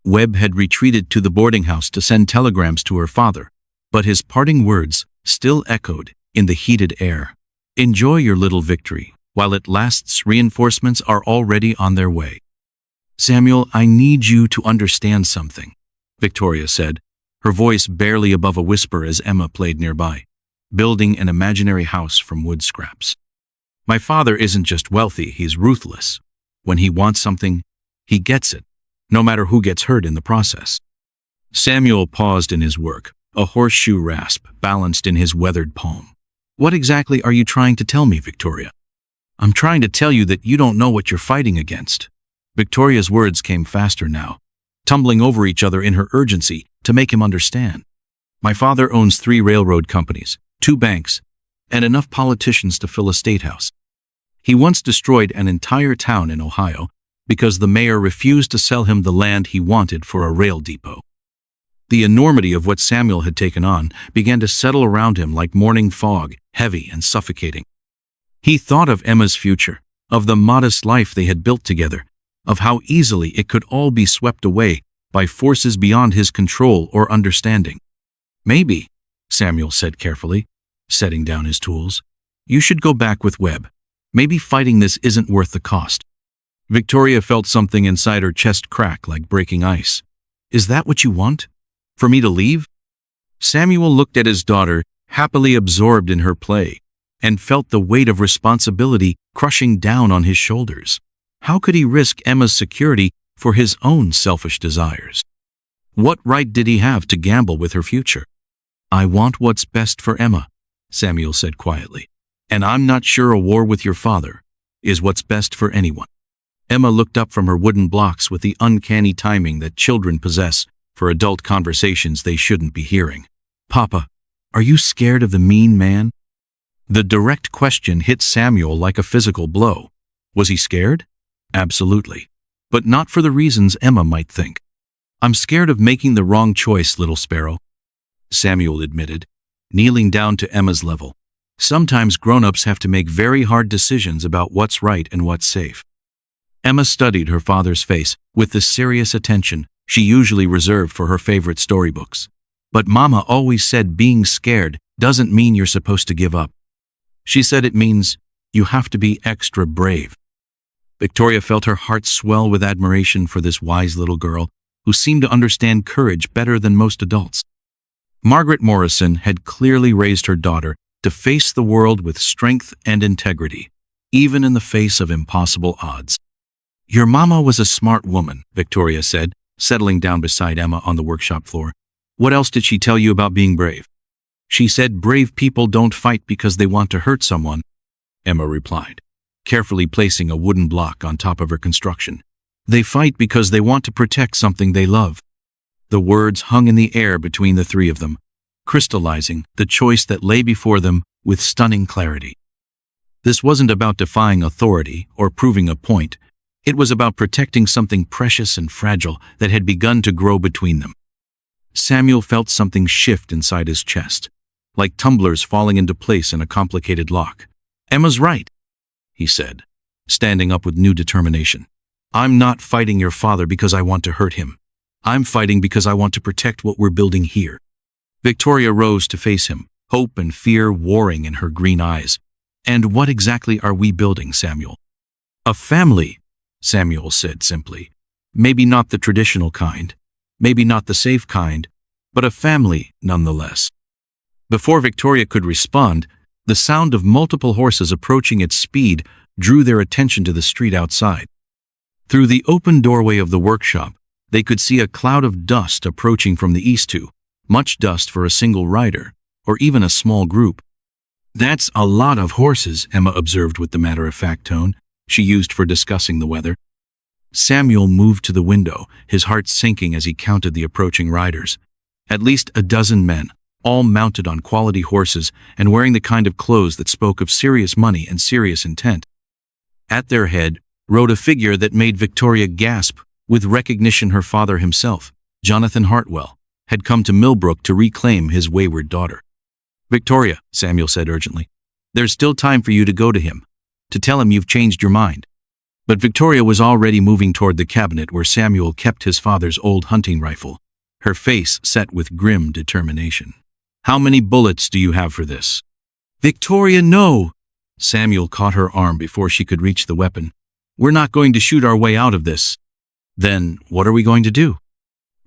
Webb had retreated to the boarding house to send telegrams to her father, but his parting words still echoed in the heated air. Enjoy your little victory. While it lasts, reinforcements are already on their way. Samuel, I need you to understand something, Victoria said, her voice barely above a whisper as Emma played nearby, building an imaginary house from wood scraps. My father isn't just wealthy, he's ruthless. When he wants something, he gets it, no matter who gets hurt in the process. Samuel paused in his work, a horseshoe rasp balanced in his weathered palm. What exactly are you trying to tell me, Victoria? I'm trying to tell you that you don't know what you're fighting against. Victoria's words came faster now, tumbling over each other in her urgency to make him understand. My father owns 3 railroad companies, 2 banks, and enough politicians to fill a state house. He once destroyed an entire town in Ohio because the mayor refused to sell him the land he wanted for a rail depot. The enormity of what Samuel had taken on began to settle around him like morning fog, heavy and suffocating. He thought of Emma's future, of the modest life they had built together, of how easily it could all be swept away by forces beyond his control or understanding. Maybe, Samuel said carefully, setting down his tools, you should go back with Webb. Maybe fighting this isn't worth the cost. Victoria felt something inside her chest crack like breaking ice. Is that what you want? For me to leave? Samuel looked at his daughter, happily absorbed in her play, and felt the weight of responsibility crushing down on his shoulders. How could he risk Emma's security for his own selfish desires? What right did he have to gamble with her future? I want what's best for Emma, Samuel said quietly, and I'm not sure a war with your father is what's best for anyone. Emma looked up from her wooden blocks with the uncanny timing that children possess for adult conversations they shouldn't be hearing. Papa, are you scared of the mean man? The direct question hit Samuel like a physical blow. Was he scared? Absolutely. But not for the reasons Emma might think. I'm scared of making the wrong choice, little sparrow, Samuel admitted, kneeling down to Emma's level. Sometimes grown-ups have to make very hard decisions about what's right and what's safe. Emma studied her father's face with the serious attention she usually reserved for her favorite storybooks. But Mama always said being scared doesn't mean you're supposed to give up. She said it means you have to be extra brave. Victoria felt her heart swell with admiration for this wise little girl who seemed to understand courage better than most adults. Margaret Morrison had clearly raised her daughter to face the world with strength and integrity, even in the face of impossible odds. Your mama was a smart woman, Victoria said, settling down beside Emma on the workshop floor. What else did she tell you about being brave? She said brave people don't fight because they want to hurt someone, Emma replied, carefully placing a wooden block on top of her construction. They fight because they want to protect something they love. The words hung in the air between the three of them, crystallizing the choice that lay before them with stunning clarity. This wasn't about defying authority or proving a point. It was about protecting something precious and fragile that had begun to grow between them. Samuel felt something shift inside his chest, like tumblers falling into place in a complicated lock. Emma's right, he said, standing up with new determination. I'm not fighting your father because I want to hurt him. I'm fighting because I want to protect what we're building here. Victoria rose to face him, hope and fear warring in her green eyes. And what exactly are we building, Samuel? A family, Samuel said simply. Maybe not the traditional kind, maybe not the safe kind, but a family nonetheless. Before Victoria could respond, the sound of multiple horses approaching at speed drew their attention to the street outside. Through the open doorway of the workshop, they could see a cloud of dust approaching from the east too, much dust for a single rider, or even a small group. That's a lot of horses, Emma observed with the matter-of-fact tone she used for discussing the weather. Samuel moved to the window, his heart sinking as he counted the approaching riders. At least a dozen men, all mounted on quality horses and wearing the kind of clothes that spoke of serious money and serious intent. At their head rode a figure that made Victoria gasp with recognition. Her father himself, Jonathan Hartwell, had come to Millbrook to reclaim his wayward daughter. Victoria, Samuel said urgently, there's still time for you to go to him, to tell him you've changed your mind. But Victoria was already moving toward the cabinet where Samuel kept his father's old hunting rifle, her face set with grim determination. How many bullets do you have for this? Victoria, no! Samuel caught her arm before she could reach the weapon. We're not going to shoot our way out of this. Then what are we going to do?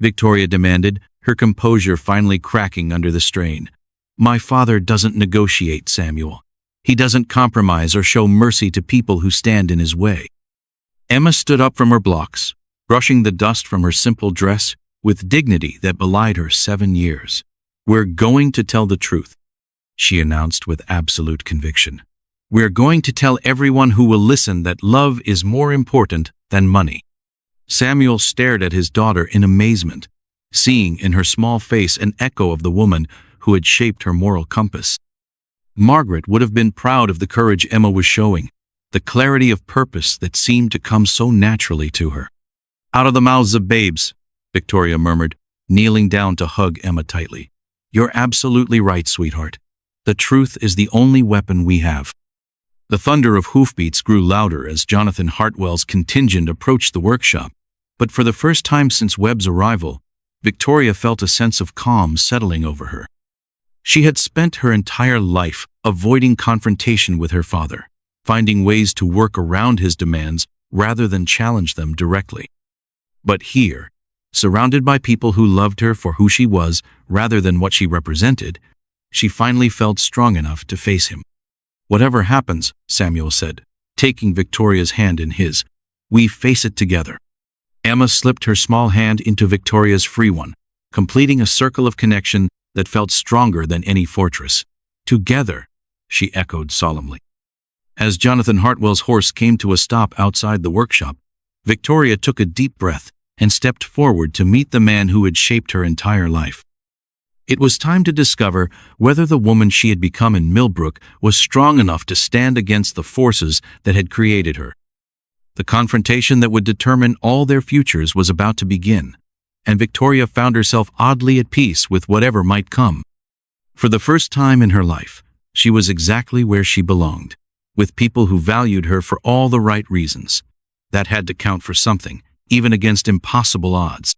Victoria demanded, her composure finally cracking under the strain. My father doesn't negotiate, Samuel. He doesn't compromise or show mercy to people who stand in his way. Emma stood up from her blocks, brushing the dust from her simple dress with dignity that belied her 7 years. We're going to tell the truth, she announced with absolute conviction. We're going to tell everyone who will listen that love is more important than money. Samuel stared at his daughter in amazement, seeing in her small face an echo of the woman who had shaped her moral compass. Margaret would have been proud of the courage Emma was showing, the clarity of purpose that seemed to come so naturally to her. Out of the mouths of babes, Victoria murmured, kneeling down to hug Emma tightly. You're absolutely right, sweetheart. The truth is the only weapon we have. The thunder of hoofbeats grew louder as Jonathan Hartwell's contingent approached the workshop, but for the first time since Webb's arrival, Victoria felt a sense of calm settling over her. She had spent her entire life avoiding confrontation with her father, finding ways to work around his demands rather than challenge them directly. But here, surrounded by people who loved her for who she was rather than what she represented, she finally felt strong enough to face him. Whatever happens, Samuel said, taking Victoria's hand in his, we face it together. Emma slipped her small hand into Victoria's free one, completing a circle of connection that felt stronger than any fortress. Together, she echoed solemnly. As Jonathan Hartwell's horse came to a stop outside the workshop, Victoria took a deep breath and stepped forward to meet the man who had shaped her entire life. It was time to discover whether the woman she had become in Millbrook was strong enough to stand against the forces that had created her. The confrontation that would determine all their futures was about to begin, and Victoria found herself oddly at peace with whatever might come. For the first time in her life, she was exactly where she belonged, with people who valued her for all the right reasons. That had to count for something, even against impossible odds.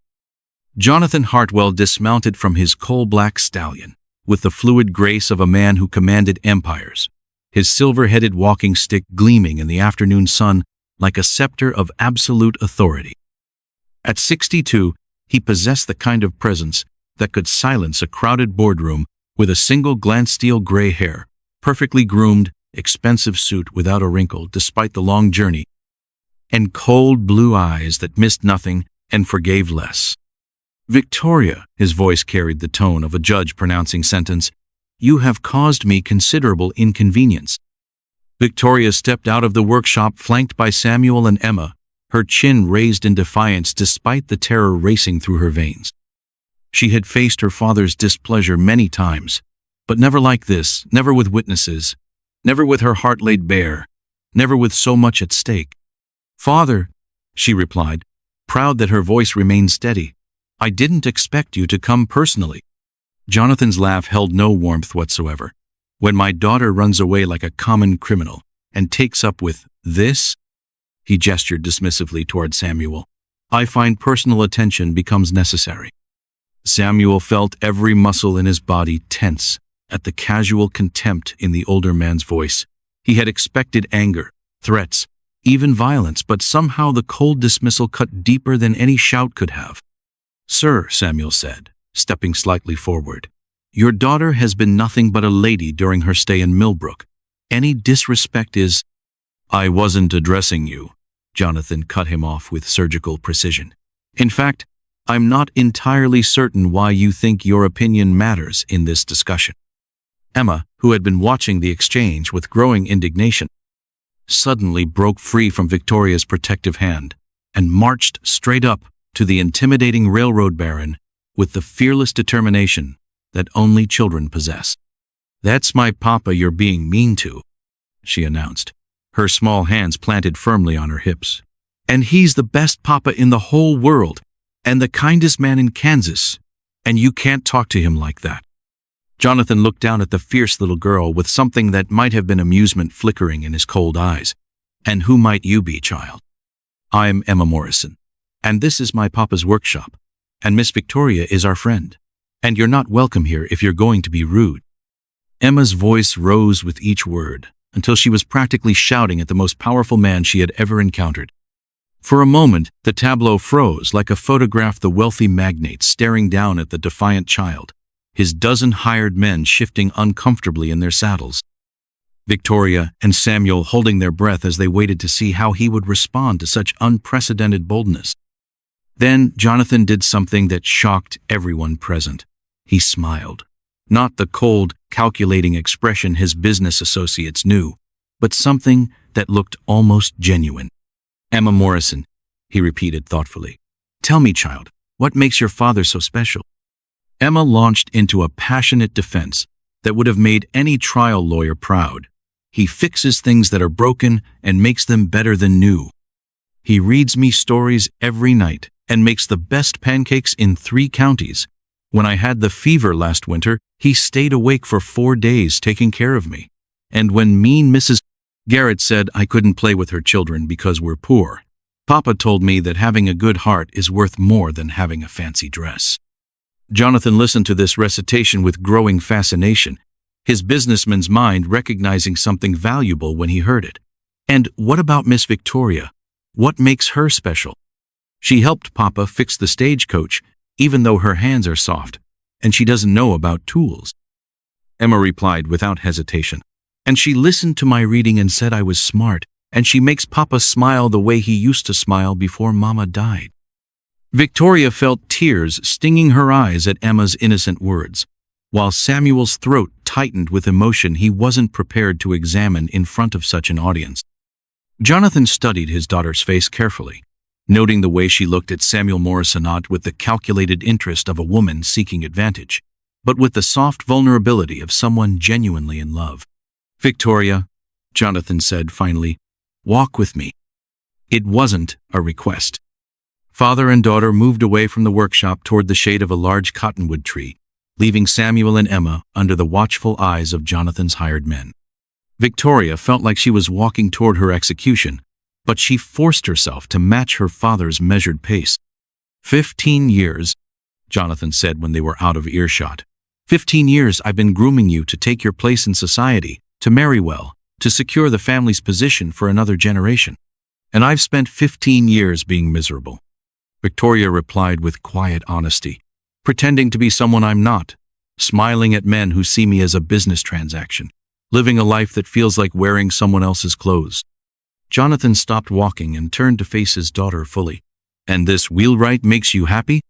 Jonathan Hartwell dismounted from his coal-black stallion, with the fluid grace of a man who commanded empires, his silver-headed walking stick gleaming in the afternoon sun like a scepter of absolute authority. At 62, he possessed the kind of presence that could silence a crowded boardroom with a single glance-steel gray hair, perfectly groomed, expensive suit without a wrinkle despite the long journey, and cold blue eyes that missed nothing and forgave less. Victoria, his voice carried the tone of a judge pronouncing sentence, You have caused me considerable inconvenience." Victoria stepped out of the workshop flanked by Samuel and Emma, her chin raised in defiance despite the terror racing through her veins. She had faced her father's displeasure many times, but never like this, never with witnesses, never with her heart laid bare, never with so much at stake. "Father," she replied, proud that her voice remained steady, "I didn't expect you to come personally." Jonathan's laugh held no warmth whatsoever. "When my daughter runs away like a common criminal and takes up with this," he gestured dismissively toward Samuel, "I find personal attention becomes necessary." Samuel felt every muscle in his body tense at the casual contempt in the older man's voice. He had expected anger, threats, even violence, but somehow the cold dismissal cut deeper than any shout could have. "Sir," Samuel said, stepping slightly forward, "your daughter has been nothing but a lady during her stay in Millbrook. Any disrespect is—" "I wasn't addressing you," Jonathan cut him off with surgical precision. "In fact, I'm not entirely certain why you think your opinion matters in this discussion." Emma, who had been watching the exchange with growing indignation, suddenly broke free from Victoria's protective hand and marched straight up to the intimidating railroad baron with the fearless determination that only children possess. "That's my papa you're being mean to," she announced, her small hands planted firmly on her hips. "And he's the best papa in the whole world, and the kindest man in Kansas, and you can't talk to him like that." Jonathan looked down at the fierce little girl with something that might have been amusement flickering in his cold eyes. "And who might you be, child?" "I'm Emma Morrison, and this is my papa's workshop, and Miss Victoria is our friend, and you're not welcome here if you're going to be rude." Emma's voice rose with each word, until she was practically shouting at the most powerful man she had ever encountered. For a moment, the tableau froze like a photograph, the wealthy magnate staring down at the defiant child, his dozen hired men shifting uncomfortably in their saddles. Victoria and Samuel holding their breath as they waited to see how he would respond to such unprecedented boldness. Then Jonathan did something that shocked everyone present. He smiled. Not the cold, calculating expression his business associates knew, but something that looked almost genuine. "Emma Morrison," he repeated thoughtfully. "Tell me, child, what makes your father so special?" Emma launched into a passionate defense that would have made any trial lawyer proud. "He fixes things that are broken and makes them better than new. He reads me stories every night and makes the best pancakes in 3 counties. When I had the fever last winter, he stayed awake for 4 days taking care of me. And when mean Mrs. Garrett said I couldn't play with her children because we're poor, Papa told me that having a good heart is worth more than having a fancy dress." Jonathan listened to this recitation with growing fascination, his businessman's mind recognizing something valuable when he heard it. "And what about Miss Victoria? What makes her special?" "She helped Papa fix the Stagecoach, even though her hands are soft, and she doesn't know about tools," Emma replied without hesitation. "And she listened to my reading and said I was smart, and she makes Papa smile the way he used to smile before Mama died." Victoria felt tears stinging her eyes at Emma's innocent words, while Samuel's throat tightened with emotion he wasn't prepared to examine in front of such an audience. Jonathan studied his daughter's face carefully, noting the way she looked at Samuel Morrison not with the calculated interest of a woman seeking advantage, but with the soft vulnerability of someone genuinely in love. "Victoria," Jonathan said finally, "walk with me." It wasn't a request. Father and daughter moved away from the workshop toward the shade of a large cottonwood tree, leaving Samuel and Emma under the watchful eyes of Jonathan's hired men. Victoria felt like she was walking toward her execution, but she forced herself to match her father's measured pace. 15 years, Jonathan said when they were out of earshot. 15 years I've been grooming you to take your place in society, to marry well, to secure the family's position for another generation. And I've spent 15 years being miserable." Victoria replied with quiet honesty, pretending to be someone I'm not, smiling at men who see me as a business transaction, living a life that feels like wearing someone else's clothes. Jonathan stopped walking and turned to face his daughter fully. "And this wheelwright makes you happy?"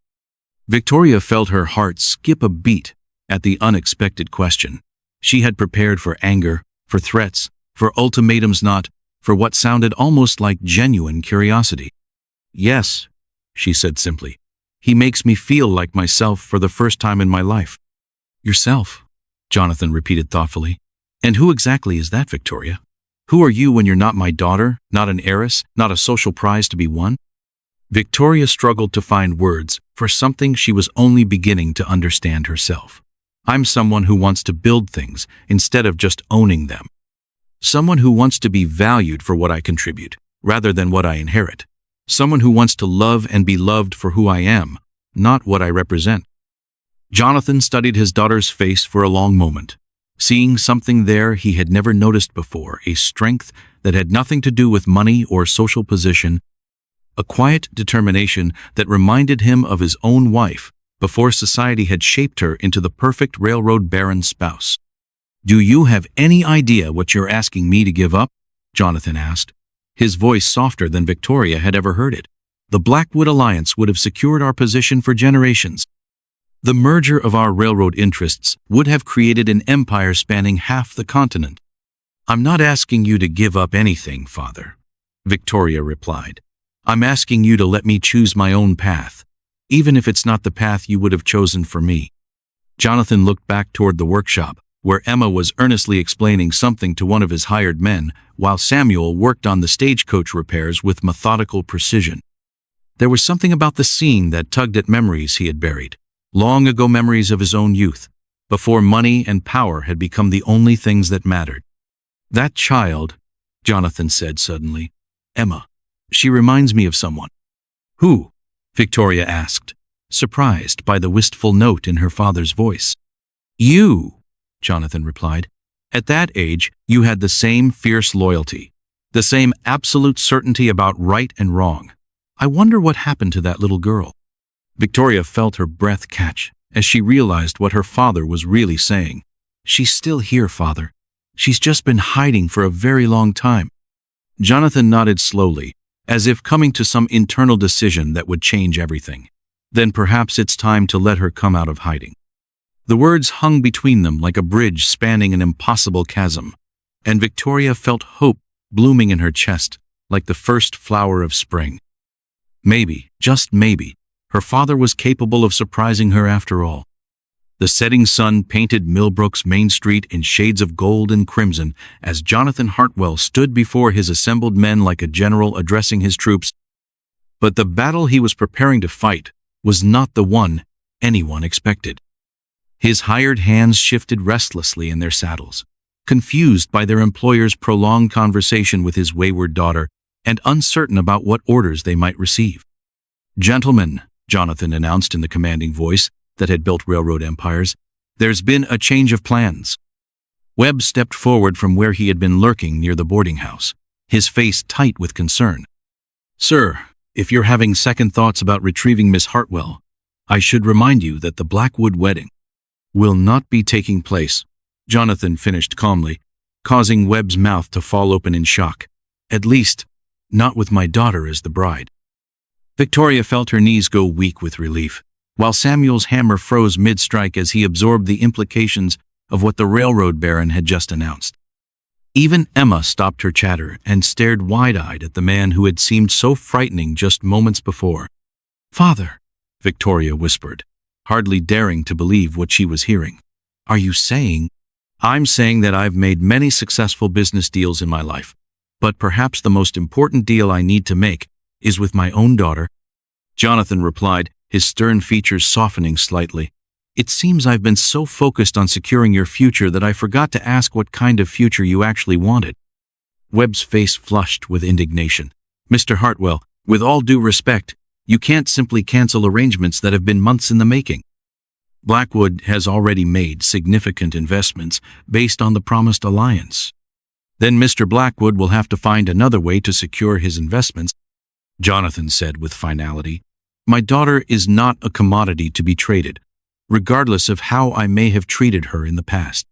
Victoria felt her heart skip a beat at the unexpected question. She had prepared for anger, for threats, for ultimatums, not for what sounded almost like genuine curiosity. "Yes," she said simply. "He makes me feel like myself for the first time in my life." "Yourself?" Jonathan repeated thoughtfully. "And who exactly is that, Victoria? Who are you when you're not my daughter, not an heiress, not a social prize to be won?" Victoria struggled to find words for something she was only beginning to understand herself. "I'm someone who wants to build things instead of just owning them. Someone who wants to be valued for what I contribute, rather than what I inherit. Someone who wants to love and be loved for who I am, not what I represent." Jonathan studied his daughter's face for a long moment, seeing something there he had never noticed before, a strength that had nothing to do with money or social position, a quiet determination that reminded him of his own wife before society had shaped her into the perfect railroad baron spouse. "Do you have any idea what you're asking me to give up?" Jonathan asked, his voice softer than Victoria had ever heard it. "The Blackwood Alliance would have secured our position for generations. The merger of our railroad interests would have created an empire spanning half the continent." "I'm not asking you to give up anything, Father," Victoria replied. "I'm asking you to let me choose my own path, even if it's not the path you would have chosen for me." Jonathan looked back toward the workshop, where Emma was earnestly explaining something to one of his hired men, while Samuel worked on the stagecoach repairs with methodical precision. There was something about the scene that tugged at memories he had buried, long ago memories of his own youth, before money and power had become the only things that mattered. "That child," Jonathan said suddenly, "Emma, she reminds me of someone." "Who?" Victoria asked, surprised by the wistful note in her father's voice. "You," Jonathan replied. "At that age, you had the same fierce loyalty, the same absolute certainty about right and wrong. I wonder what happened to that little girl." Victoria felt her breath catch as she realized what her father was really saying. "She's still here, Father. She's just been hiding for a very long time." Jonathan nodded slowly, as if coming to some internal decision that would change everything. "Then perhaps it's time to let her come out of hiding." The words hung between them like a bridge spanning an impossible chasm, and Victoria felt hope blooming in her chest like the first flower of spring. Maybe, just maybe, her father was capable of surprising her after all. The setting sun painted Millbrook's main street in shades of gold and crimson as Jonathan Hartwell stood before his assembled men like a general addressing his troops. But the battle he was preparing to fight was not the one anyone expected. His hired hands shifted restlessly in their saddles, confused by their employer's prolonged conversation with his wayward daughter and uncertain about what orders they might receive. "Gentlemen," Jonathan announced in the commanding voice that had built railroad empires, "there's been a change of plans." Webb stepped forward from where he had been lurking near the boarding house, his face tight with concern. "Sir, if you're having second thoughts about retrieving Miss Hartwell, I should remind you that the Blackwood wedding will not be taking place," Jonathan finished calmly, causing Webb's mouth to fall open in shock. "At least, not with my daughter as the bride." Victoria felt her knees go weak with relief, while Samuel's hammer froze mid-strike as he absorbed the implications of what the railroad baron had just announced. Even Emma stopped her chatter and stared wide-eyed at the man who had seemed so frightening just moments before. "Father," Victoria whispered, hardly daring to believe what she was hearing. "Are you saying—" "I'm saying that I've made many successful business deals in my life, but perhaps the most important deal I need to make is with my own daughter," Jonathan replied, his stern features softening slightly. "It seems I've been so focused on securing your future that I forgot to ask what kind of future you actually wanted." Webb's face flushed with indignation. "Mr. Hartwell, with all due respect, you can't simply cancel arrangements that have been months in the making. Blackwood has already made significant investments based on the promised alliance. Then Mr. Blackwood will have to find another way to secure his investments," Jonathan said with finality. "My daughter is not a commodity to be traded, regardless of how I may have treated her in the past."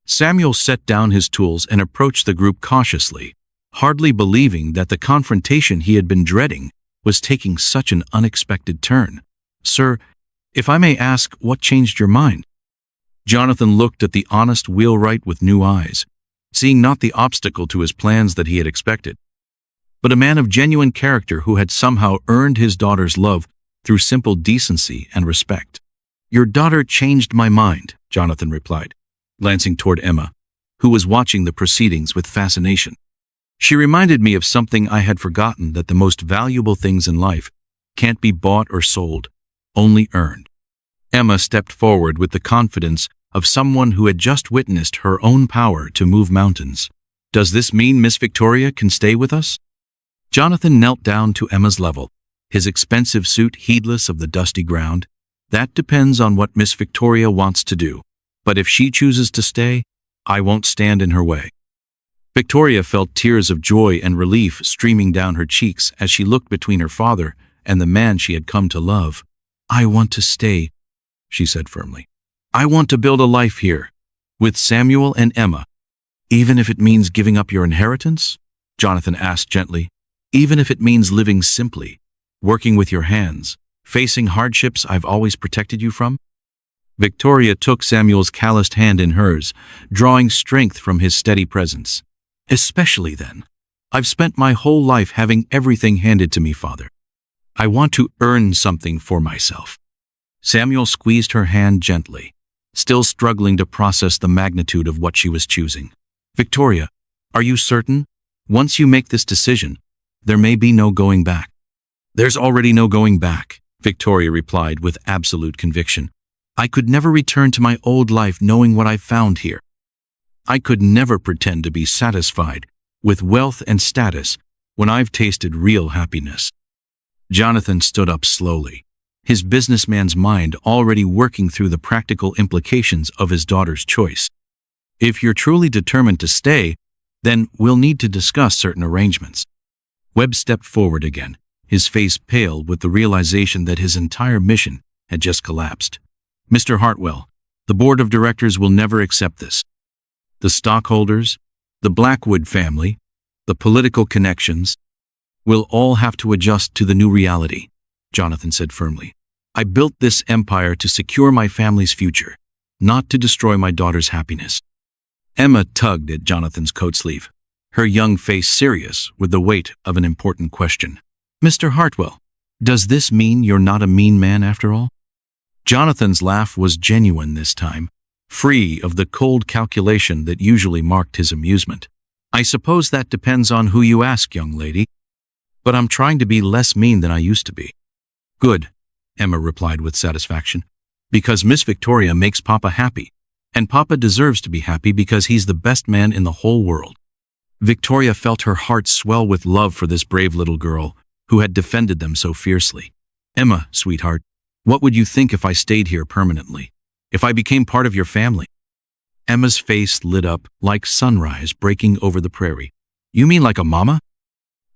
Samuel set down his tools and approached the group cautiously, hardly believing that the confrontation he had been dreading was taking such an unexpected turn. "Sir, if I may ask, what changed your mind?" Jonathan looked at the honest wheelwright with new eyes, seeing not the obstacle to his plans that he had expected, but a man of genuine character who had somehow earned his daughter's love through simple decency and respect. "Your daughter changed my mind," Jonathan replied, glancing toward Emma, who was watching the proceedings with fascination. "She reminded me of something I had forgotten, that the most valuable things in life can't be bought or sold, only earned." Emma stepped forward with the confidence of someone who had just witnessed her own power to move mountains. "Does this mean Miss Victoria can stay with us?" Jonathan knelt down to Emma's level, his expensive suit heedless of the dusty ground. "That depends on what Miss Victoria wants to do, but if she chooses to stay, I won't stand in her way." Victoria felt tears of joy and relief streaming down her cheeks as she looked between her father and the man she had come to love. "I want to stay," she said firmly. "I want to build a life here, with Samuel and Emma." "Even if it means giving up your inheritance?" Jonathan asked gently. "Even if it means living simply, working with your hands, facing hardships I've always protected you from?" Victoria took Samuel's calloused hand in hers, drawing strength from his steady presence. "Especially then. I've spent my whole life having everything handed to me, Father. I want to earn something for myself." Samuel squeezed her hand gently, still struggling to process the magnitude of what she was choosing. "Victoria, are you certain? Once you make this decision, there may be no going back." "There's already no going back," Victoria replied with absolute conviction. "I could never return to my old life knowing what I've found here. I could never pretend to be satisfied with wealth and status when I've tasted real happiness." Jonathan stood up slowly, his businessman's mind already working through the practical implications of his daughter's choice. "If you're truly determined to stay, then we'll need to discuss certain arrangements." Webb stepped forward again, his face pale with the realization that his entire mission had just collapsed. "Mr. Hartwell, the board of directors will never accept this. The stockholders, the Blackwood family, the political connections, will all have to adjust to the new reality," Jonathan said firmly. "I built this empire to secure my family's future, not to destroy my daughter's happiness." Emma tugged at Jonathan's coat sleeve, her young face serious with the weight of an important question. "Mr. Hartwell, does this mean you're not a mean man after all?" Jonathan's laugh was genuine this time, free of the cold calculation that usually marked his amusement. "I suppose that depends on who you ask, young lady. But I'm trying to be less mean than I used to be." "Good," Emma replied with satisfaction, "because Miss Victoria makes Papa happy, and Papa deserves to be happy because he's the best man in the whole world." Victoria felt her heart swell with love for this brave little girl who had defended them so fiercely. "Emma, sweetheart, what would you think if I stayed here permanently? If I became part of your family?" Emma's face lit up like sunrise breaking over the prairie. "You mean like a mama?"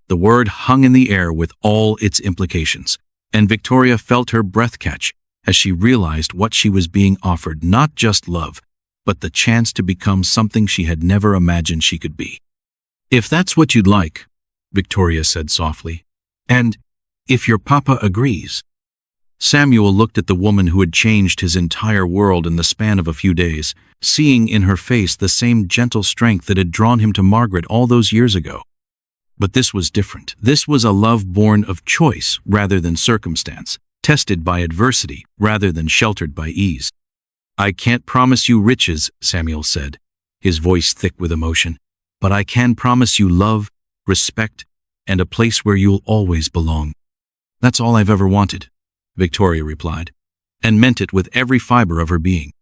The word hung in the air with all its implications, and Victoria felt her breath catch as she realized what she was being offered: not just love, but the chance to become something she had never imagined she could be. "If that's what you'd like," Victoria said softly, "and if your papa agrees." Samuel looked at the woman who had changed his entire world in the span of a few days, seeing in her face the same gentle strength that had drawn him to Margaret all those years ago. But this was different. This was a love born of choice rather than circumstance, tested by adversity rather than sheltered by ease. "I can't promise you riches," Samuel said, his voice thick with emotion, "but I can promise you love, respect, and a place where you'll always belong." "That's all I've ever wanted," Victoria replied, and meant it with every fiber of her being.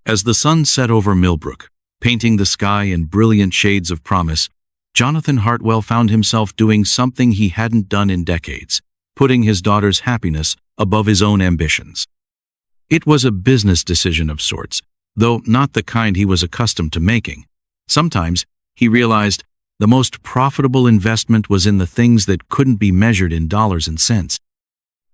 As the sun set over Millbrook, painting the sky in brilliant shades of promise, Jonathan Hartwell found himself doing something he hadn't done in decades, putting his daughter's happiness above his own ambitions. It was a business decision of sorts, though not the kind he was accustomed to making. Sometimes, he realized, the most profitable investment was in the things that couldn't be measured in dollars and cents.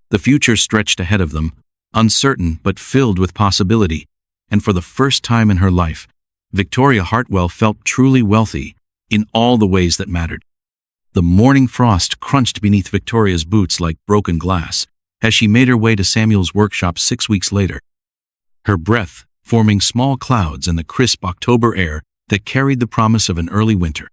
The future stretched ahead of them, uncertain but filled with possibility, and for the first time in her life, Victoria Hartwell felt truly wealthy in all the ways that mattered. The morning frost crunched beneath Victoria's boots like broken glass as she made her way to Samuel's workshop 6 weeks later. Her breath forming small clouds in the crisp October air that carried the promise of an early winter.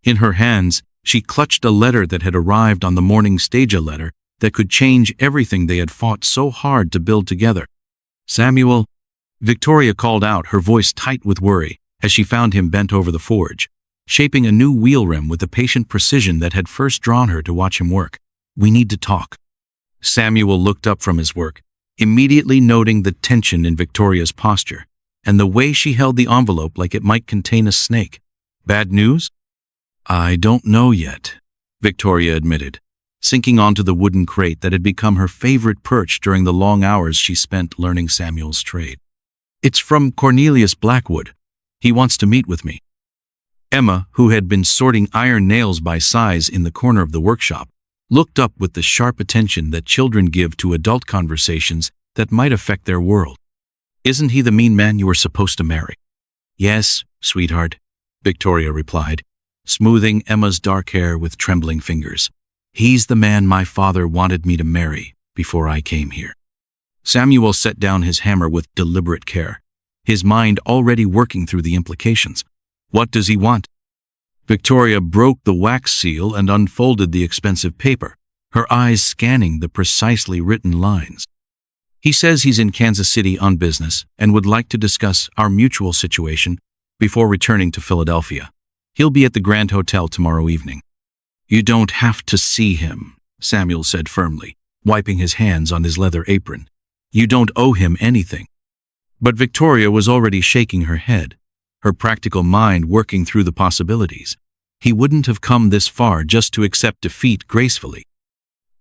In her hands, she clutched a letter that had arrived on the morning stage, a letter that could change everything they had fought so hard to build together. "Samuel," Victoria called out, her voice tight with worry, as she found him bent over the forge, shaping a new wheel rim with the patient precision that had first drawn her to watch him work. "We need to talk." Samuel looked up from his work, immediately noting the tension in Victoria's posture, and the way she held the envelope like it might contain a snake. "Bad news?" "I don't know yet," Victoria admitted, sinking onto the wooden crate that had become her favorite perch during the long hours she spent learning Samuel's trade. "It's from Cornelius Blackwood. He wants to meet with me." Emma, who had been sorting iron nails by size in the corner of the workshop, looked up with the sharp attention that children give to adult conversations that might affect their world. "Isn't he the mean man you were supposed to marry?" "Yes, sweetheart," Victoria replied, smoothing Emma's dark hair with trembling fingers. "He's the man my father wanted me to marry before I came here." Samuel set down his hammer with deliberate care, his mind already working through the implications. "What does he want?" Victoria broke the wax seal and unfolded the expensive paper, her eyes scanning the precisely written lines. "He says he's in Kansas City on business and would like to discuss our mutual situation before returning to Philadelphia. He'll be at the Grand Hotel tomorrow evening." "You don't have to see him," Samuel said firmly, wiping his hands on his leather apron. "You don't owe him anything." But Victoria was already shaking her head, her practical mind working through the possibilities. He wouldn't have come this far just to accept defeat gracefully.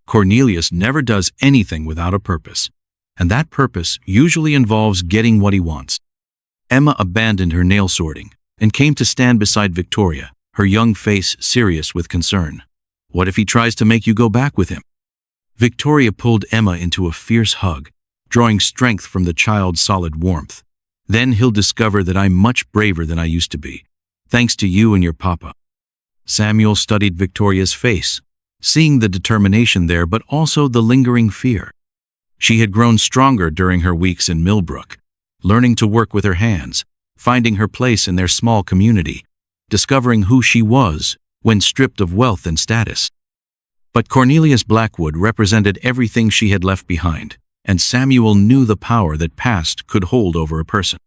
Cornelius never does anything without a purpose, and that purpose usually involves getting what he wants. Emma abandoned her nail sorting and came to stand beside Victoria, her young face serious with concern. "What if he tries to make you go back with him?" Victoria pulled Emma into a fierce hug, drawing strength from the child's solid warmth. "Then he'll discover that I'm much braver than I used to be, thanks to you and your papa." Samuel studied Victoria's face, seeing the determination there but also the lingering fear. She had grown stronger during her weeks in Millbrook, learning to work with her hands, finding her place in their small community, discovering who she was when stripped of wealth and status. But Cornelius Blackwood represented everything she had left behind, and Samuel knew the power that past could hold over a person.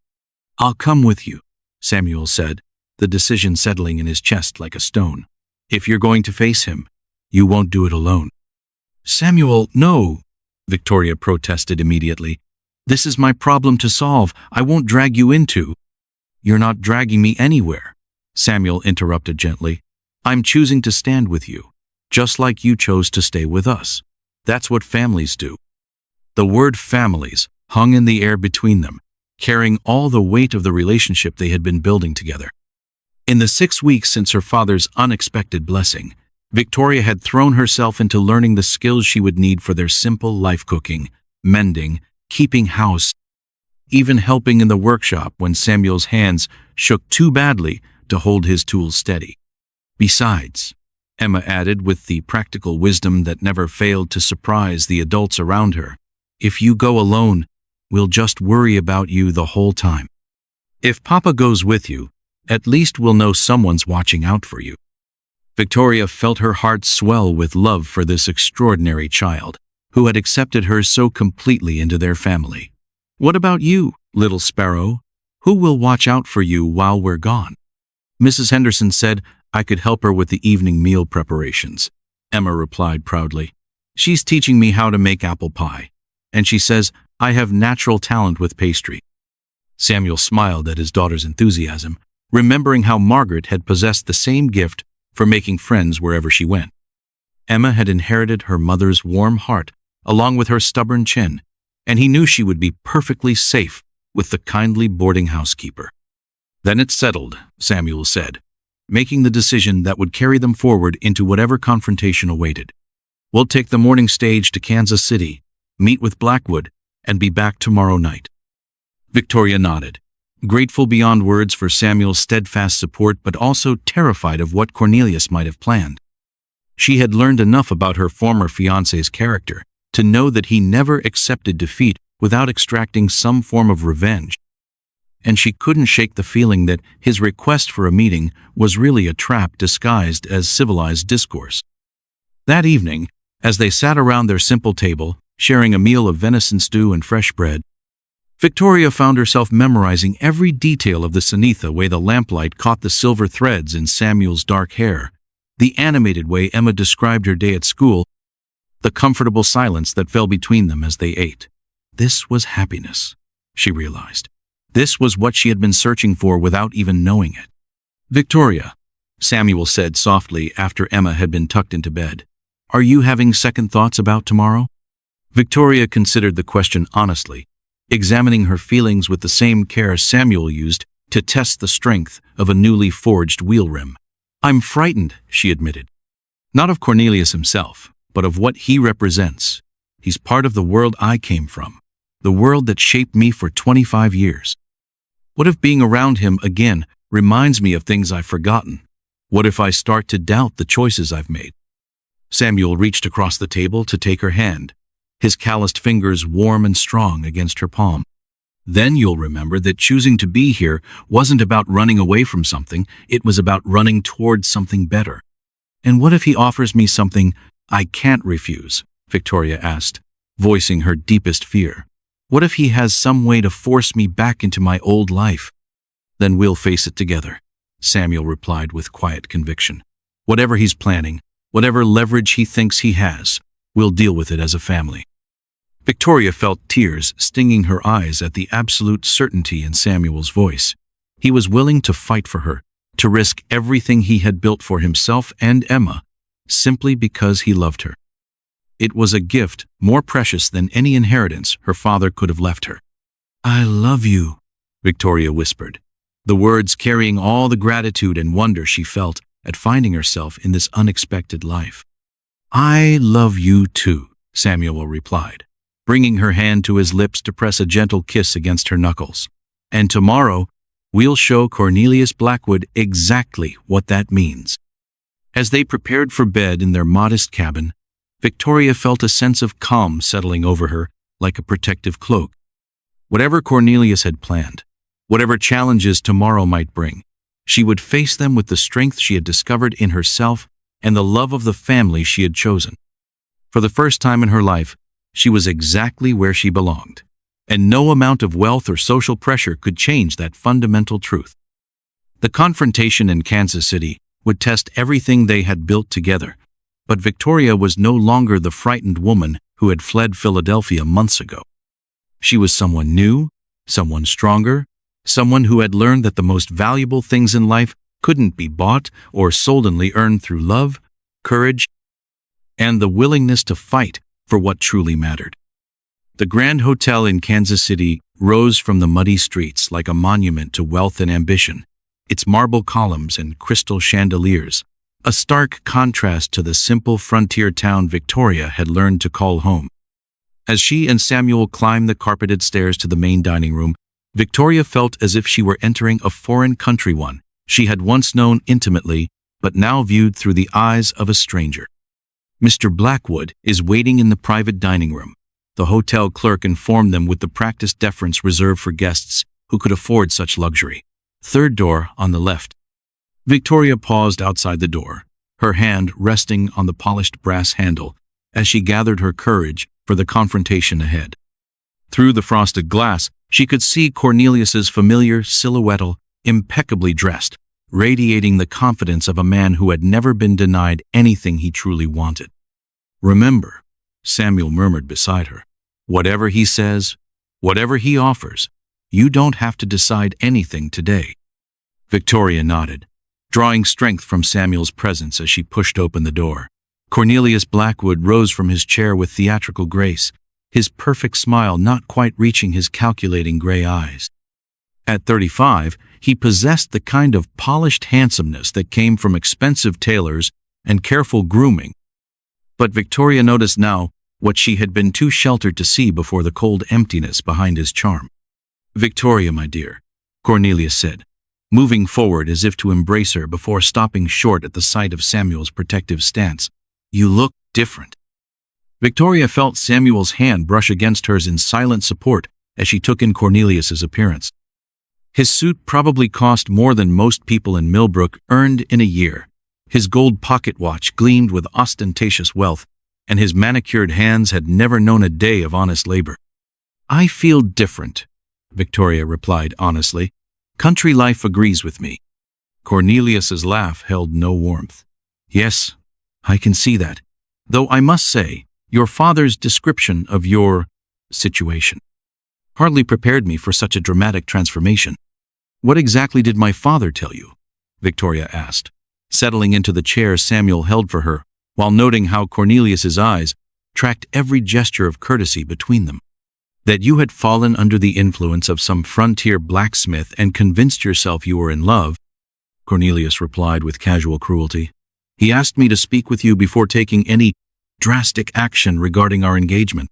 "I'll come with you," Samuel said, the decision settling in his chest like a stone. "If you're going to face him, you won't do it alone." "Samuel, no," Victoria protested immediately. "This is my problem to solve. I won't drag you into—" "You're not dragging me anywhere," Samuel interrupted gently. "I'm choosing to stand with you, just like you chose to stay with us. That's what families do." The word families hung in the air between them, carrying all the weight of the relationship they had been building together. In the 6 weeks since her father's unexpected blessing, Victoria had thrown herself into learning the skills she would need for their simple life: cooking, mending, keeping house, even helping in the workshop when Samuel's hands shook too badly to hold his tools steady. "Besides," Emma added with the practical wisdom that never failed to surprise the adults around her, "if you go alone, we'll just worry about you the whole time. If Papa goes with you, at least we'll know someone's watching out for you." Victoria felt her heart swell with love for this extraordinary child, who had accepted her so completely into their family. "What about you, little sparrow? Who will watch out for you while we're gone?" Mrs. Henderson said I could help her with the evening meal preparations, Emma replied proudly. "She's teaching me how to make apple pie, and she says I have natural talent with pastry." Samuel smiled at his daughter's enthusiasm, remembering how Margaret had possessed the same gift for making friends wherever she went. Emma had inherited her mother's warm heart along with her stubborn chin, and he knew she would be perfectly safe with the kindly boarding housekeeper. "Then it's settled," Samuel said, making the decision that would carry them forward into whatever confrontation awaited. "We'll take the morning stage to Kansas City, meet with Blackwood, and be back tomorrow night." Victoria nodded, grateful beyond words for Samuel's steadfast support but also terrified of what Cornelius might have planned. She had learned enough about her former fiancé's character to know that he never accepted defeat without extracting some form of revenge, and she couldn't shake the feeling that his request for a meeting was really a trap disguised as civilized discourse. That evening, as they sat around their simple table, sharing a meal of venison stew and fresh bread, Victoria found herself memorizing every detail of the Sanitha way the lamplight caught the silver threads in Samuel's dark hair, the animated way Emma described her day at school, the comfortable silence that fell between them as they ate. This was happiness, she realized. This was what she had been searching for without even knowing it. "Victoria," Samuel said softly after Emma had been tucked into bed, "are you having second thoughts about tomorrow?" Victoria considered the question honestly, examining her feelings with the same care Samuel used to test the strength of a newly forged wheel rim. "I'm frightened," she admitted. "Not of Cornelius himself, but of what he represents. He's part of the world I came from, the world that shaped me for 25 years. What if being around him again reminds me of things I've forgotten? What if I start to doubt the choices I've made?" Samuel reached across the table to take her hand, his calloused fingers warm and strong against her palm. "Then you'll remember that choosing to be here wasn't about running away from something, it was about running towards something better." "And what if he offers me something I can't refuse?" Victoria asked, voicing her deepest fear. "What if he has some way to force me back into my old life?" "Then we'll face it together," Samuel replied with quiet conviction. "Whatever he's planning, whatever leverage he thinks he has, we'll deal with it as a family." Victoria felt tears stinging her eyes at the absolute certainty in Samuel's voice. He was willing to fight for her, to risk everything he had built for himself and Emma, simply because he loved her. It was a gift more precious than any inheritance her father could have left her. "I love you," Victoria whispered, the words carrying all the gratitude and wonder she felt at finding herself in this unexpected life. "I love you too," Samuel replied, bringing her hand to his lips to press a gentle kiss against her knuckles. "And tomorrow, we'll show Cornelius Blackwood exactly what that means." As they prepared for bed in their modest cabin, Victoria felt a sense of calm settling over her like a protective cloak. Whatever Cornelius had planned, whatever challenges tomorrow might bring, she would face them with the strength she had discovered in herself and the love of the family she had chosen. For the first time in her life, she was exactly where she belonged, and no amount of wealth or social pressure could change that fundamental truth. The confrontation in Kansas City would test everything they had built together, but Victoria was no longer the frightened woman who had fled Philadelphia months ago. She was someone new, someone stronger, someone who had learned that the most valuable things in life couldn't be bought or solely earned through love, courage, and the willingness to fight for what truly mattered. The Grand Hotel in Kansas City rose from the muddy streets like a monument to wealth and ambition, its marble columns and crystal chandeliers, a stark contrast to the simple frontier town Victoria had learned to call home. As she and Samuel climbed the carpeted stairs to the main dining room, Victoria felt as if she were entering a foreign country, one she had once known intimately, but now viewed through the eyes of a stranger. "Mr. Blackwood is waiting in the private dining room," the hotel clerk informed them with the practiced deference reserved for guests who could afford such luxury. "Third door on the left." Victoria paused outside the door, her hand resting on the polished brass handle as she gathered her courage for the confrontation ahead. Through the frosted glass, she could see Cornelius's familiar silhouette, impeccably dressed, radiating the confidence of a man who had never been denied anything he truly wanted. "Remember," Samuel murmured beside her, "whatever he says, whatever he offers, you don't have to decide anything today." Victoria nodded, drawing strength from Samuel's presence as she pushed open the door. Cornelius Blackwood rose from his chair with theatrical grace, his perfect smile not quite reaching his calculating gray eyes. At 35, he possessed the kind of polished handsomeness that came from expensive tailors and careful grooming. But Victoria noticed now what she had been too sheltered to see before: the cold emptiness behind his charm. "Victoria, my dear," Cornelius said, moving forward as if to embrace her before stopping short at the sight of Samuel's protective stance. "You look different." Victoria felt Samuel's hand brush against hers in silent support as she took in Cornelius's appearance. His suit probably cost more than most people in Millbrook earned in a year. His gold pocket watch gleamed with ostentatious wealth, and his manicured hands had never known a day of honest labor. "I feel different," Victoria replied honestly. "Country life agrees with me." Cornelius's laugh held no warmth. "Yes, I can see that. Though I must say, your father's description of your situation hardly prepared me for such a dramatic transformation." "What exactly did my father tell you?" Victoria asked, settling into the chair Samuel held for her, while noting how Cornelius's eyes tracked every gesture of courtesy between them. "That you had fallen under the influence of some frontier blacksmith and convinced yourself you were in love," Cornelius replied with casual cruelty. "He asked me to speak with you before taking any drastic action regarding our engagement."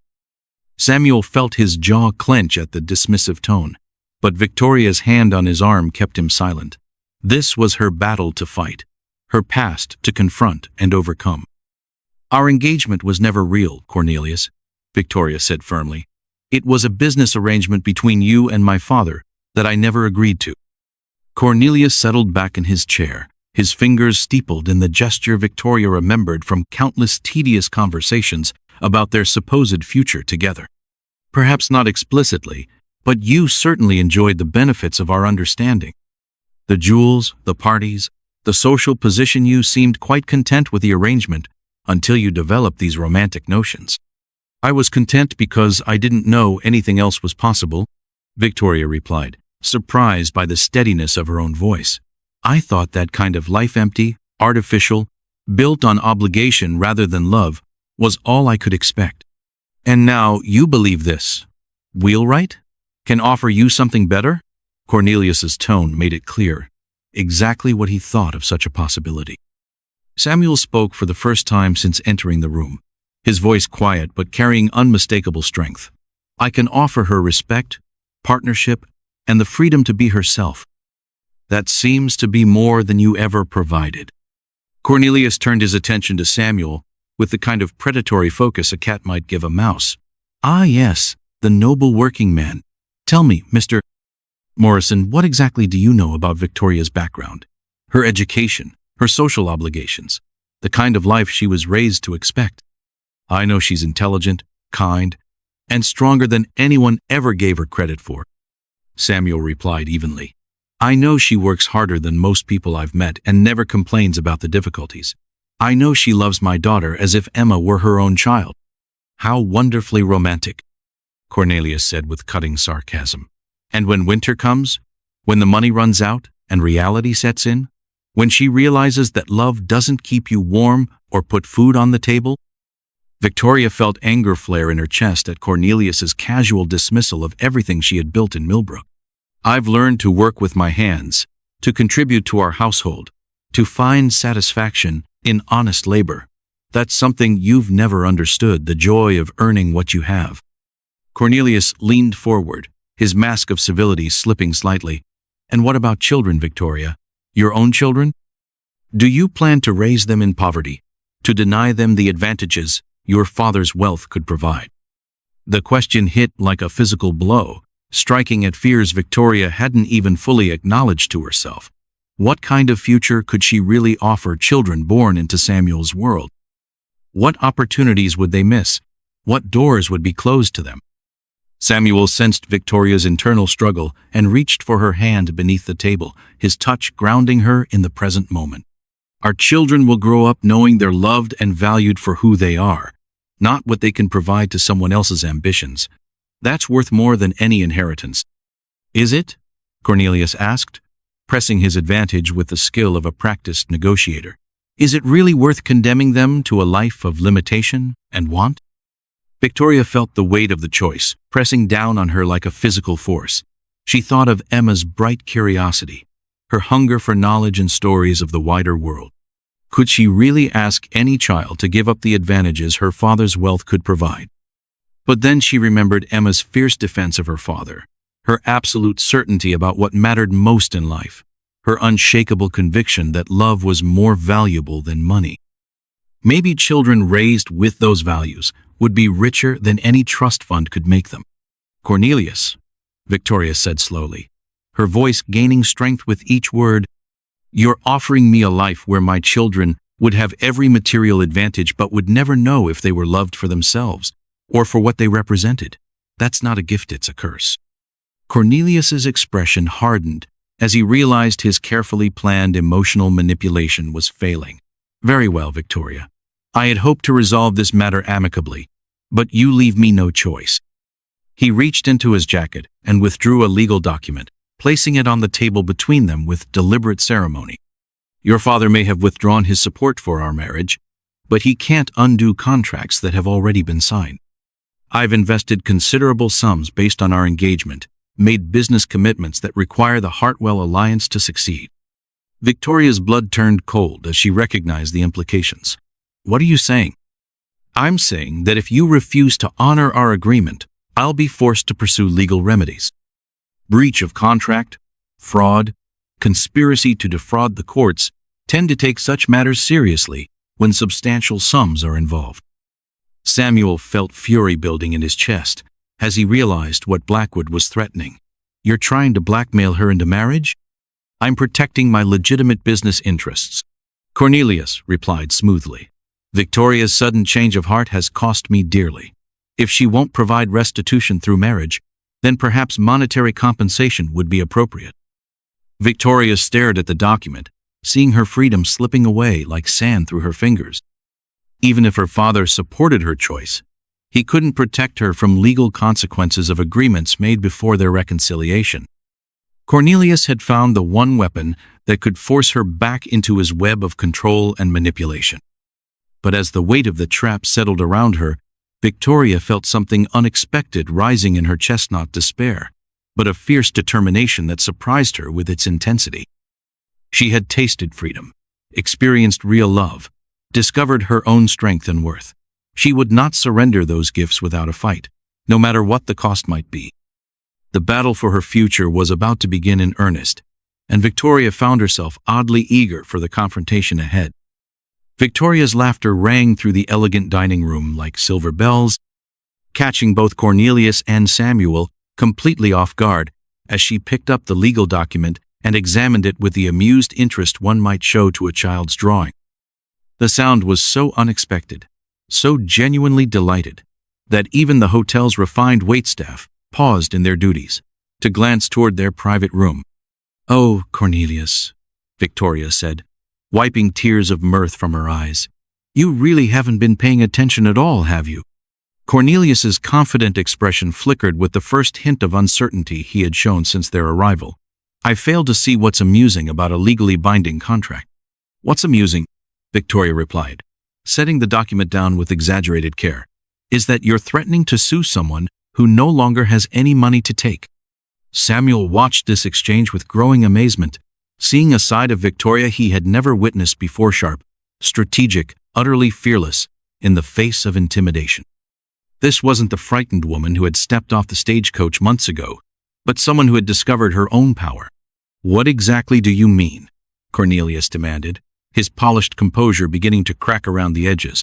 Samuel felt his jaw clench at the dismissive tone, but Victoria's hand on his arm kept him silent. This was her battle to fight, her past to confront and overcome. "Our engagement was never real, Cornelius," Victoria said firmly. "It was a business arrangement between you and my father that I never agreed to." Cornelius settled back in his chair, his fingers steepled in the gesture Victoria remembered from countless tedious conversations about their supposed future together. "Perhaps not explicitly, but you certainly enjoyed the benefits of our understanding. The jewels, the parties, the social position. You seemed quite content with the arrangement until you developed these romantic notions." "I was content because I didn't know anything else was possible," Victoria replied, surprised by the steadiness of her own voice. "I thought that kind of life, empty, artificial, built on obligation rather than love, was all I could expect. And now you believe this wheelwright can offer you something better?" Cornelius's tone made it clear exactly what he thought of such a possibility. Samuel spoke for the first time since entering the room, his voice quiet but carrying unmistakable strength. "I can offer her respect, partnership, and the freedom to be herself. That seems to be more than you ever provided." Cornelius turned his attention to Samuel with the kind of predatory focus a cat might give a mouse. "Ah, yes, the noble working man. Tell me, Mr. Morrison, what exactly do you know about Victoria's background, her education, her social obligations, the kind of life she was raised to expect?" "I know she's intelligent, kind, and stronger than anyone ever gave her credit for," Samuel replied evenly. "I know she works harder than most people I've met and never complains about the difficulties. I know she loves my daughter as if Emma were her own child." "How wonderfully romantic," Cornelius said with cutting sarcasm. "And when winter comes, when the money runs out and reality sets in, when she realizes that love doesn't keep you warm or put food on the table?" Victoria felt anger flare in her chest at Cornelius's casual dismissal of everything she had built in Millbrook. "I've learned to work with my hands, to contribute to our household, to find satisfaction in honest labor. That's something you've never understood, the joy of earning what you have." Cornelius leaned forward, his mask of civility slipping slightly. "And what about children, Victoria? Your own children? Do you plan to raise them in poverty, to deny them the advantages your father's wealth could provide?" The question hit like a physical blow, striking at fears Victoria hadn't even fully acknowledged to herself. What kind of future could she really offer children born into Samuel's world? What opportunities would they miss? What doors would be closed to them? Samuel sensed Victoria's internal struggle and reached for her hand beneath the table, his touch grounding her in the present moment. "Our children will grow up knowing they're loved and valued for who they are, not what they can provide to someone else's ambitions. That's worth more than any inheritance." "Is it?" Cornelius asked, pressing his advantage with the skill of a practiced negotiator. "Is it really worth condemning them to a life of limitation and want?" Victoria felt the weight of the choice, pressing down on her like a physical force. She thought of Emma's bright curiosity, her hunger for knowledge and stories of the wider world. Could she really ask any child to give up the advantages her father's wealth could provide? But then she remembered Emma's fierce defense of her father, her absolute certainty about what mattered most in life, her unshakable conviction that love was more valuable than money. Maybe children raised with those values would be richer than any trust fund could make them. "Cornelius," Victoria said slowly, her voice gaining strength with each word. "You're offering me a life where my children would have every material advantage but would never know if they were loved for themselves or for what they represented. That's not a gift, it's a curse." Cornelius's expression hardened as he realized his carefully planned emotional manipulation was failing. "Very well, Victoria. I had hoped to resolve this matter amicably, but you leave me no choice." He reached into his jacket and withdrew a legal document, placing it on the table between them with deliberate ceremony. "Your father may have withdrawn his support for our marriage, but he can't undo contracts that have already been signed. I've invested considerable sums based on our engagement, made business commitments that require the Hartwell alliance to succeed." Victoria's blood turned cold as she recognized the implications. "What are you saying?" "I'm saying that if you refuse to honor our agreement, I'll be forced to pursue legal remedies. Breach of contract, fraud, conspiracy to defraud the courts tend to take such matters seriously when substantial sums are involved." Samuel felt fury building in his chest as he realized what Blackwood was threatening. "You're trying to blackmail her into marriage?" "I'm protecting my legitimate business interests," Cornelius replied smoothly. "Victoria's sudden change of heart has cost me dearly. If she won't provide restitution through marriage, then perhaps monetary compensation would be appropriate." Victoria stared at the document, seeing her freedom slipping away like sand through her fingers. Even if her father supported her choice, he couldn't protect her from legal consequences of agreements made before their reconciliation. Cornelius had found the one weapon that could force her back into his web of control and manipulation. But as the weight of the trap settled around her, Victoria felt something unexpected rising in her chest, not despair, but a fierce determination that surprised her with its intensity. She had tasted freedom, experienced real love, discovered her own strength and worth. She would not surrender those gifts without a fight, no matter what the cost might be. The battle for her future was about to begin in earnest, and Victoria found herself oddly eager for the confrontation ahead. Victoria's laughter rang through the elegant dining room like silver bells, catching both Cornelius and Samuel completely off guard as she picked up the legal document and examined it with the amused interest one might show to a child's drawing. The sound was so unexpected, so genuinely delighted, that even the hotel's refined waitstaff paused in their duties to glance toward their private room. "Oh, Cornelius," Victoria said, wiping tears of mirth from her eyes. "You really haven't been paying attention at all, have you?" Cornelius's confident expression flickered with the first hint of uncertainty he had shown since their arrival. "I fail to see what's amusing about a legally binding contract." "What's amusing?" Victoria replied, setting the document down with exaggerated care, "is that you're threatening to sue someone who no longer has any money to take." Samuel watched this exchange with growing amazement, seeing a side of Victoria he had never witnessed before: sharp, strategic, utterly fearless in the face of intimidation. This wasn't the frightened woman who had stepped off the stagecoach months ago, but someone who had discovered her own power. "What exactly do you mean?" Cornelius demanded, his polished composure beginning to crack around the edges.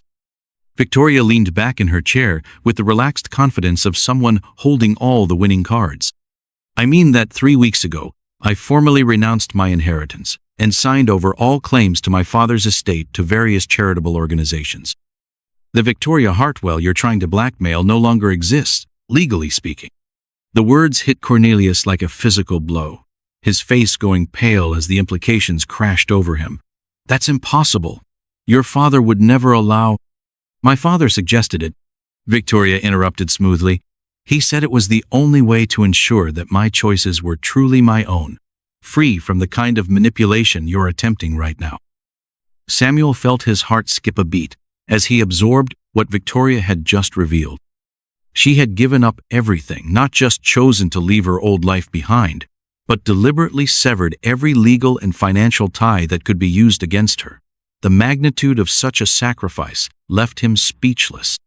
Victoria leaned back in her chair with the relaxed confidence of someone holding all the winning cards. "I mean that 3 weeks ago, I formally renounced my inheritance and signed over all claims to my father's estate to various charitable organizations. The Victoria Hartwell you're trying to blackmail no longer exists, legally speaking." The words hit Cornelius like a physical blow, his face going pale as the implications crashed over him. "That's impossible. Your father would never allow—" "My father suggested it," Victoria interrupted smoothly. "He said it was the only way to ensure that my choices were truly my own, free from the kind of manipulation you're attempting right now." Samuel felt his heart skip a beat as he absorbed what Victoria had just revealed. She had given up everything, not just chosen to leave her old life behind, but deliberately severed every legal and financial tie that could be used against her. The magnitude of such a sacrifice left him speechless.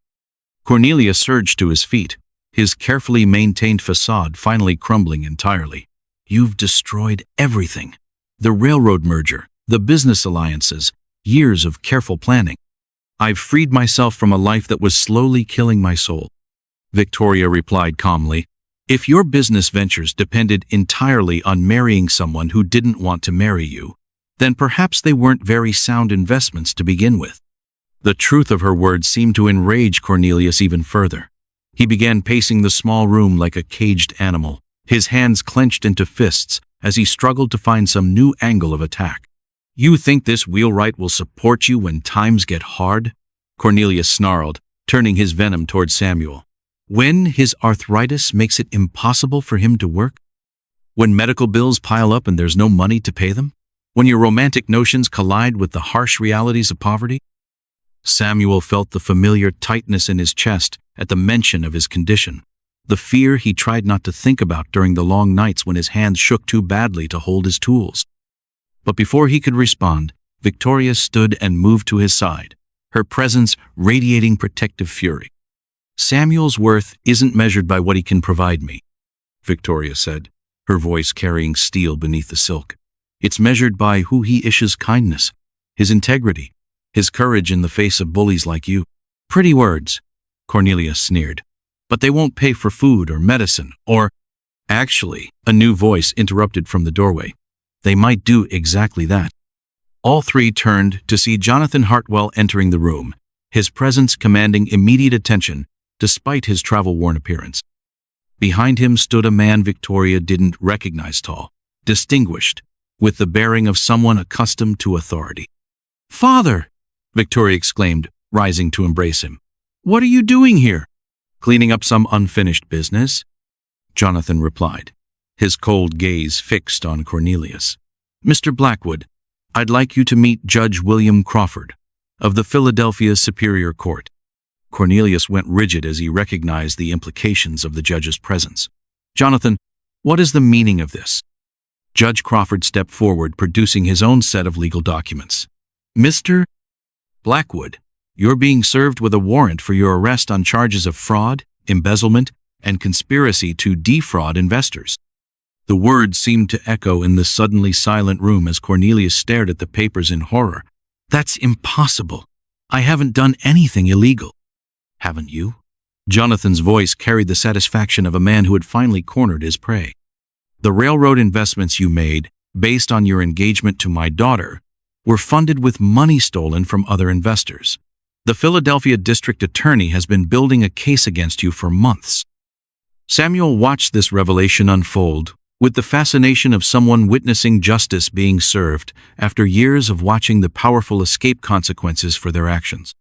Cornelius surged to his feet, his carefully maintained facade finally crumbling entirely. "You've destroyed everything. The railroad merger, the business alliances, years of careful planning. I've freed myself from a life that was slowly killing my soul," Victoria replied calmly. If your business ventures depended entirely on marrying someone who didn't want to marry you, then perhaps they weren't very sound investments to begin with. The truth of her words seemed to enrage Cornelius even further. He began pacing the small room like a caged animal, his hands clenched into fists as he struggled to find some new angle of attack. "You think this wheelwright will support you when times get hard?" Cornelius snarled, turning his venom toward Samuel. "When his arthritis makes it impossible for him to work? When medical bills pile up and there's no money to pay them? When your romantic notions collide with the harsh realities of poverty?" Samuel felt the familiar tightness in his chest at the mention of his condition, the fear he tried not to think about during the long nights when his hands shook too badly to hold his tools. But before he could respond, Victoria stood and moved to his side, her presence radiating protective fury. "Samuel's worth isn't measured by what he can provide me," Victoria said, her voice carrying steel beneath the silk. "It's measured by who he issues kindness, his integrity, his courage in the face of bullies like you." "Pretty words," Cornelius sneered, "but they won't pay for food or medicine or—" Actually, a new voice interrupted from the doorway. "They might do exactly that." All three turned to see Jonathan Hartwell entering the room, his presence commanding immediate attention despite his travel-worn appearance. Behind him stood a man Victoria didn't recognize, tall, distinguished, with the bearing of someone accustomed to authority. "Father!" Victoria exclaimed, rising to embrace him. "What are you doing here?" "Cleaning up some unfinished business," Jonathan replied, his cold gaze fixed on Cornelius. "Mr. Blackwood, I'd like you to meet Judge William Crawford of the Philadelphia Superior Court." Cornelius went rigid as he recognized the implications of the judge's presence. "Jonathan, what is the meaning of this?" Judge Crawford stepped forward, producing his own set of legal documents. "Mr. Blackwood, you're being served with a warrant for your arrest on charges of fraud, embezzlement, and conspiracy to defraud investors." The words seemed to echo in the suddenly silent room as Cornelius stared at the papers in horror. "That's impossible. I haven't done anything illegal." "Haven't you?" Jonathan's voice carried the satisfaction of a man who had finally cornered his prey. "The railroad investments you made, based on your engagement to my daughter, were funded with money stolen from other investors. The Philadelphia District Attorney has been building a case against you for months." Samuel watched this revelation unfold, with the fascination of someone witnessing justice being served after years of watching the powerful escape consequences for their actions.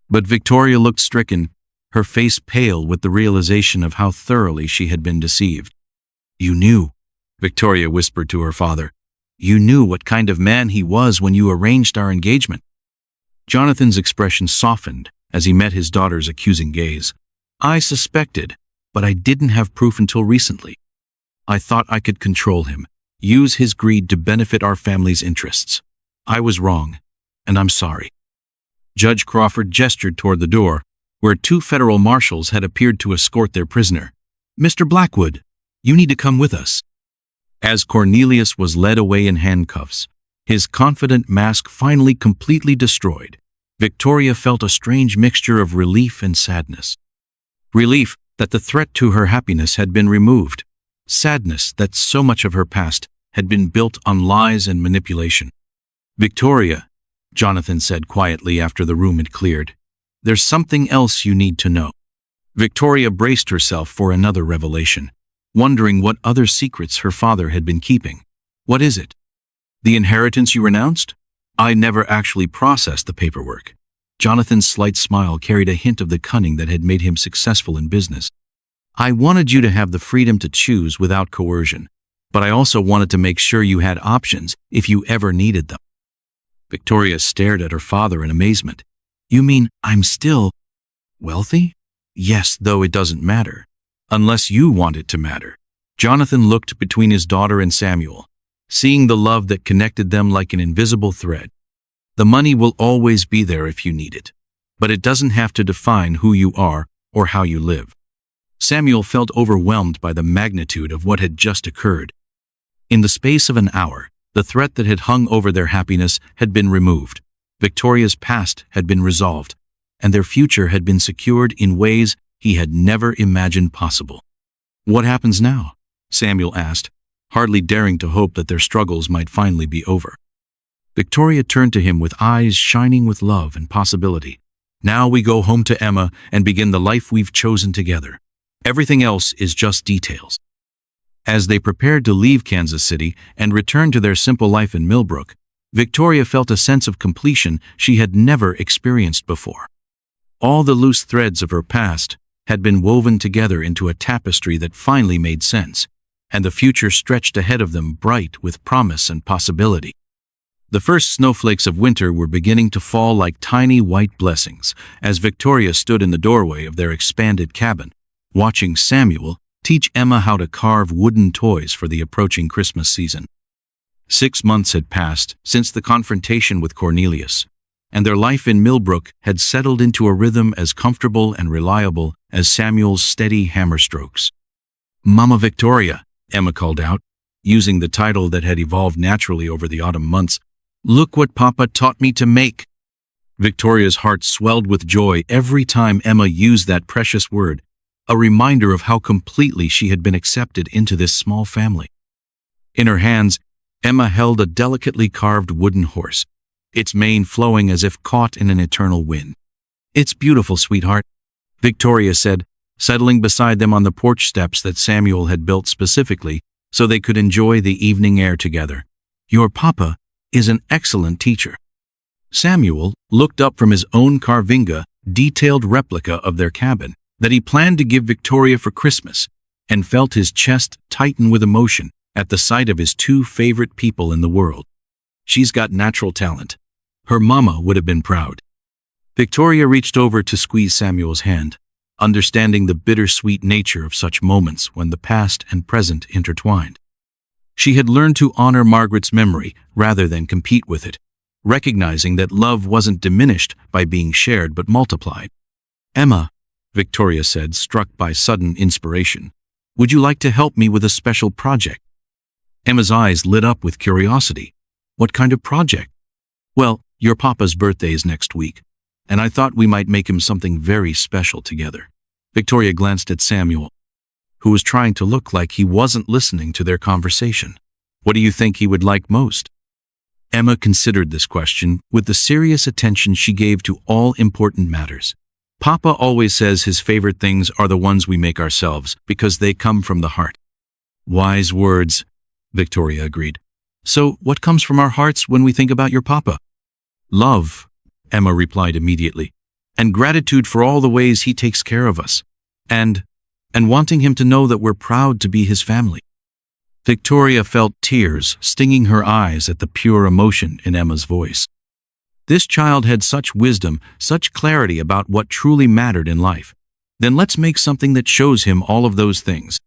But Victoria looked stricken, her face pale with the realization of how thoroughly she had been deceived. "You knew," Victoria whispered to her father. "You knew what kind of man he was when you arranged our engagement." Jonathan's expression softened as he met his daughter's accusing gaze. "I suspected, but I didn't have proof until recently. I thought I could control him, use his greed to benefit our family's interests. I was wrong, and I'm sorry." Judge Crawford gestured toward the door, where two federal marshals had appeared to escort their prisoner. "Mr. Blackwood, you need to come with us." As Cornelius was led away in handcuffs, his confident mask finally completely destroyed, Victoria felt a strange mixture of relief and sadness. Relief that the threat to her happiness had been removed. Sadness that so much of her past had been built on lies and manipulation. "Victoria," Jonathan said quietly after the room had cleared, "there's something else you need to know." Victoria braced herself for another revelation, wondering what other secrets her father had been keeping. "What is it?" "The inheritance you renounced?" "I never actually processed the paperwork." Jonathan's slight smile carried a hint of the cunning that had made him successful in business. "I wanted you to have the freedom to choose without coercion, but I also wanted to make sure you had options if you ever needed them." Victoria stared at her father in amazement. "You mean I'm still wealthy?" "Yes, though it doesn't matter. Unless you want it to matter." Jonathan looked between his daughter and Samuel, seeing the love that connected them like an invisible thread. "The money will always be there if you need it, but it doesn't have to define who you are or how you live." Samuel felt overwhelmed by the magnitude of what had just occurred. In the space of an hour, the threat that had hung over their happiness had been removed. Victoria's past had been resolved, and their future had been secured in ways he had never imagined possible. "What happens now?" Samuel asked, hardly daring to hope that their struggles might finally be over. Victoria turned to him with eyes shining with love and possibility. "Now we go home to Emma and begin the life we've chosen together. Everything else is just details." As they prepared to leave Kansas City and return to their simple life in Millbrook, Victoria felt a sense of completion she had never experienced before. All the loose threads of her past had been woven together into a tapestry that finally made sense, and the future stretched ahead of them bright with promise and possibility. The first snowflakes of winter were beginning to fall like tiny white blessings as Victoria stood in the doorway of their expanded cabin, watching Samuel teach Emma how to carve wooden toys for the approaching Christmas season. 6 months had passed since the confrontation with Cornelius, and their life in Millbrook had settled into a rhythm as comfortable and reliable as Samuel's steady hammer strokes. "Mama Victoria," Emma called out, using the title that had evolved naturally over the autumn months, "look what Papa taught me to make." Victoria's heart swelled with joy every time Emma used that precious word, a reminder of how completely she had been accepted into this small family. In her hands, Emma held a delicately carved wooden horse, its mane flowing as if caught in an eternal wind. "It's beautiful, sweetheart," Victoria said, settling beside them on the porch steps that Samuel had built specifically so they could enjoy the evening air together. "Your papa is an excellent teacher." Samuel looked up from his own carvinga, detailed replica of their cabin that he planned to give Victoria for Christmas, and felt his chest tighten with emotion at the sight of his two favorite people in the world. "She's got natural talent. Her mama would have been proud." Victoria reached over to squeeze Samuel's hand, understanding the bittersweet nature of such moments when the past and present intertwined. She had learned to honor Margaret's memory rather than compete with it, recognizing that love wasn't diminished by being shared but multiplied. "Emma," Victoria said, struck by sudden inspiration, "would you like to help me with a special project?" Emma's eyes lit up with curiosity. "What kind of project?" "Well, your papa's birthday is next week, and I thought we might make him something very special together." Victoria glanced at Samuel, who was trying to look like he wasn't listening to their conversation. "What do you think he would like most?" Emma considered this question with the serious attention she gave to all important matters. "Papa always says his favorite things are the ones we make ourselves because they come from the heart." "Wise words," Victoria agreed. "So what comes from our hearts when we think about your papa?" "Love," Emma replied immediately, "and gratitude for all the ways he takes care of us, and wanting him to know that we're proud to be his family." Victoria felt tears stinging her eyes at the pure emotion in Emma's voice. This child had such wisdom, such clarity about what truly mattered in life. Then let's make something that shows him all of those things.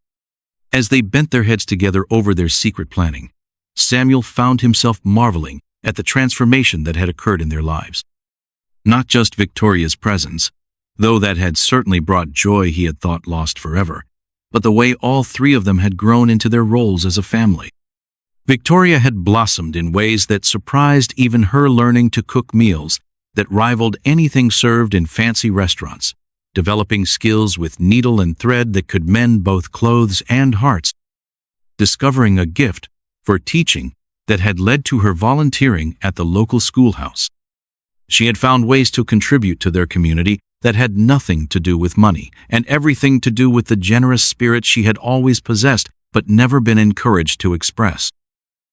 As they bent their heads together over their secret planning, Samuel found himself marveling at the transformation that had occurred in their lives. Not just Victoria's presence, though that had certainly brought joy he had thought lost forever, but the way all three of them had grown into their roles as a family. Victoria had blossomed in ways that surprised even her, learning to cook meals that rivaled anything served in fancy restaurants, developing skills with needle and thread that could mend both clothes and hearts, discovering a gift for teaching that had led to her volunteering at the local schoolhouse. She had found ways to contribute to their community that had nothing to do with money and everything to do with the generous spirit she had always possessed but never been encouraged to express.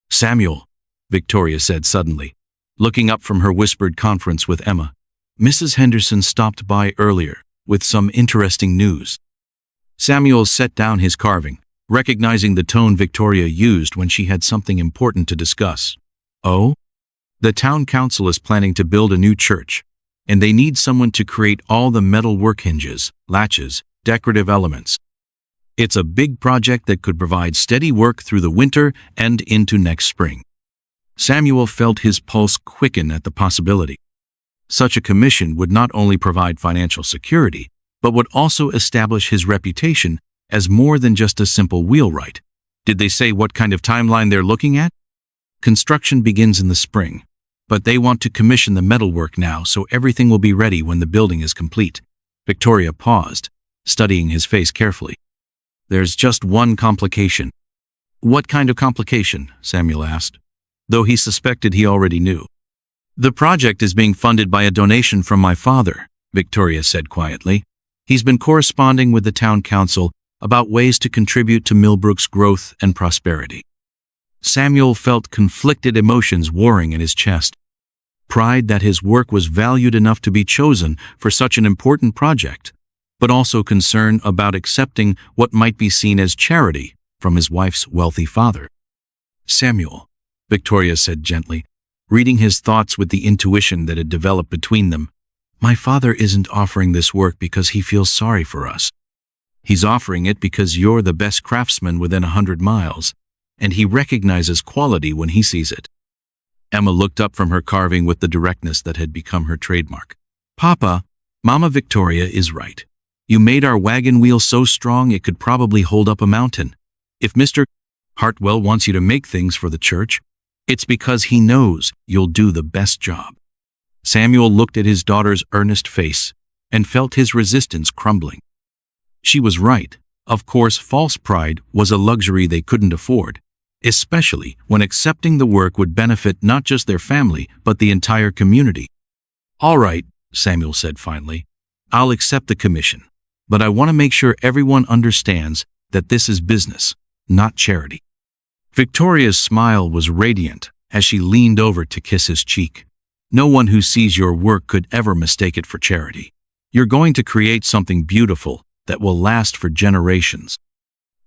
"Samuel," Victoria said suddenly, looking up from her whispered conference with Emma, "Mrs. Henderson stopped by earlier with some interesting news." Samuel set down his carving, recognizing the tone Victoria used when she had something important to discuss. "Oh? The town council is planning to build a new church, and they need someone to create all the metal work hinges, latches, decorative elements. It's a big project that could provide steady work through the winter and into next spring." Samuel felt his pulse quicken at the possibility. Such a commission would not only provide financial security, but would also establish his reputation as more than just a simple wheelwright. Did they say what kind of timeline they're looking at? Construction begins in the spring, but they want to commission the metalwork now so everything will be ready when the building is complete. Victoria paused, studying his face carefully. There's just one complication. What kind of complication? Samuel asked, though he suspected he already knew. The project is being funded by a donation from my father, Victoria said quietly. He's been corresponding with the town council about ways to contribute to Millbrook's growth and prosperity. Samuel felt conflicted emotions warring in his chest. Pride that his work was valued enough to be chosen for such an important project, but also concern about accepting what might be seen as charity from his wife's wealthy father. Samuel, Victoria said gently, reading his thoughts with the intuition that had developed between them, my father isn't offering this work because he feels sorry for us. He's offering it because you're the best craftsman within 100 miles, and he recognizes quality when he sees it. Emma looked up from her carving with the directness that had become her trademark. Papa, Mama Victoria is right. You made our wagon wheel so strong it could probably hold up a mountain. If Mr. Hartwell wants you to make things for the church, it's because he knows you'll do the best job. Samuel looked at his daughter's earnest face and felt his resistance crumbling. She was right. Of course, false pride was a luxury they couldn't afford, especially when accepting the work would benefit not just their family, but the entire community. All right, Samuel said finally, I'll accept the commission, but I want to make sure everyone understands that this is business, not charity. Victoria's smile was radiant as she leaned over to kiss his cheek. No one who sees your work could ever mistake it for charity. You're going to create something beautiful that will last for generations.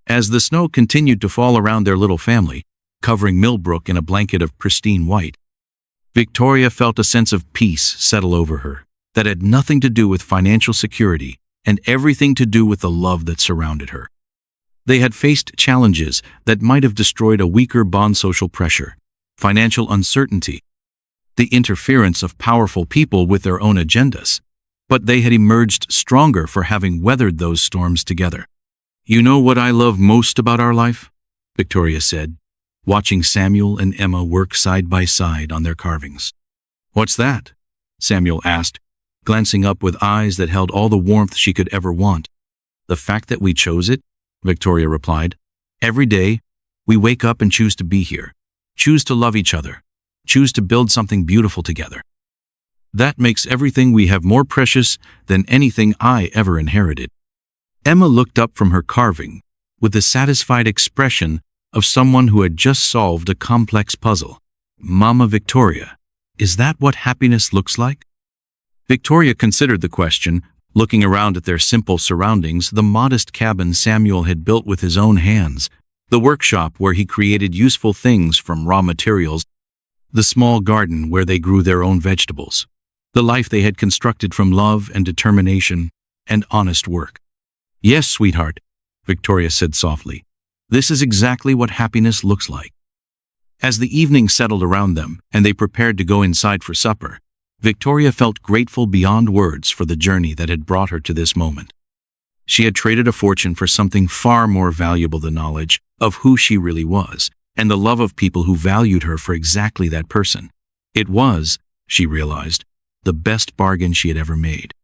As the snow continued to fall around their little family, covering Millbrook in a blanket of pristine white, Victoria felt a sense of peace settle over her that had nothing to do with financial security and everything to do with the love that surrounded her. They had faced challenges that might have destroyed a weaker bond: social pressure, financial uncertainty, the interference of powerful people with their own agendas, but they had emerged stronger for having weathered those storms together. You know what I love most about our life? Victoria said, watching Samuel and Emma work side by side on their carvings. What's that? Samuel asked, glancing up with eyes that held all the warmth she could ever want. The fact that we chose it, Victoria replied. Every day, we wake up and choose to be here, choose to love each other, choose to build something beautiful together. That makes everything we have more precious than anything I ever inherited. Emma looked up from her carving with the satisfied expression of someone who had just solved a complex puzzle. Mama Victoria, is that what happiness looks like? Victoria considered the question, looking around at their simple surroundings, the modest cabin Samuel had built with his own hands, the workshop where he created useful things from raw materials, the small garden where they grew their own vegetables, the life they had constructed from love and determination and honest work. Yes, sweetheart, Victoria said softly. This is exactly what happiness looks like. As the evening settled around them and they prepared to go inside for supper, Victoria felt grateful beyond words for the journey that had brought her to this moment. She had traded a fortune for something far more valuable than knowledge of who she really was and the love of people who valued her for exactly that person. It was, she realized, the best bargain she had ever made.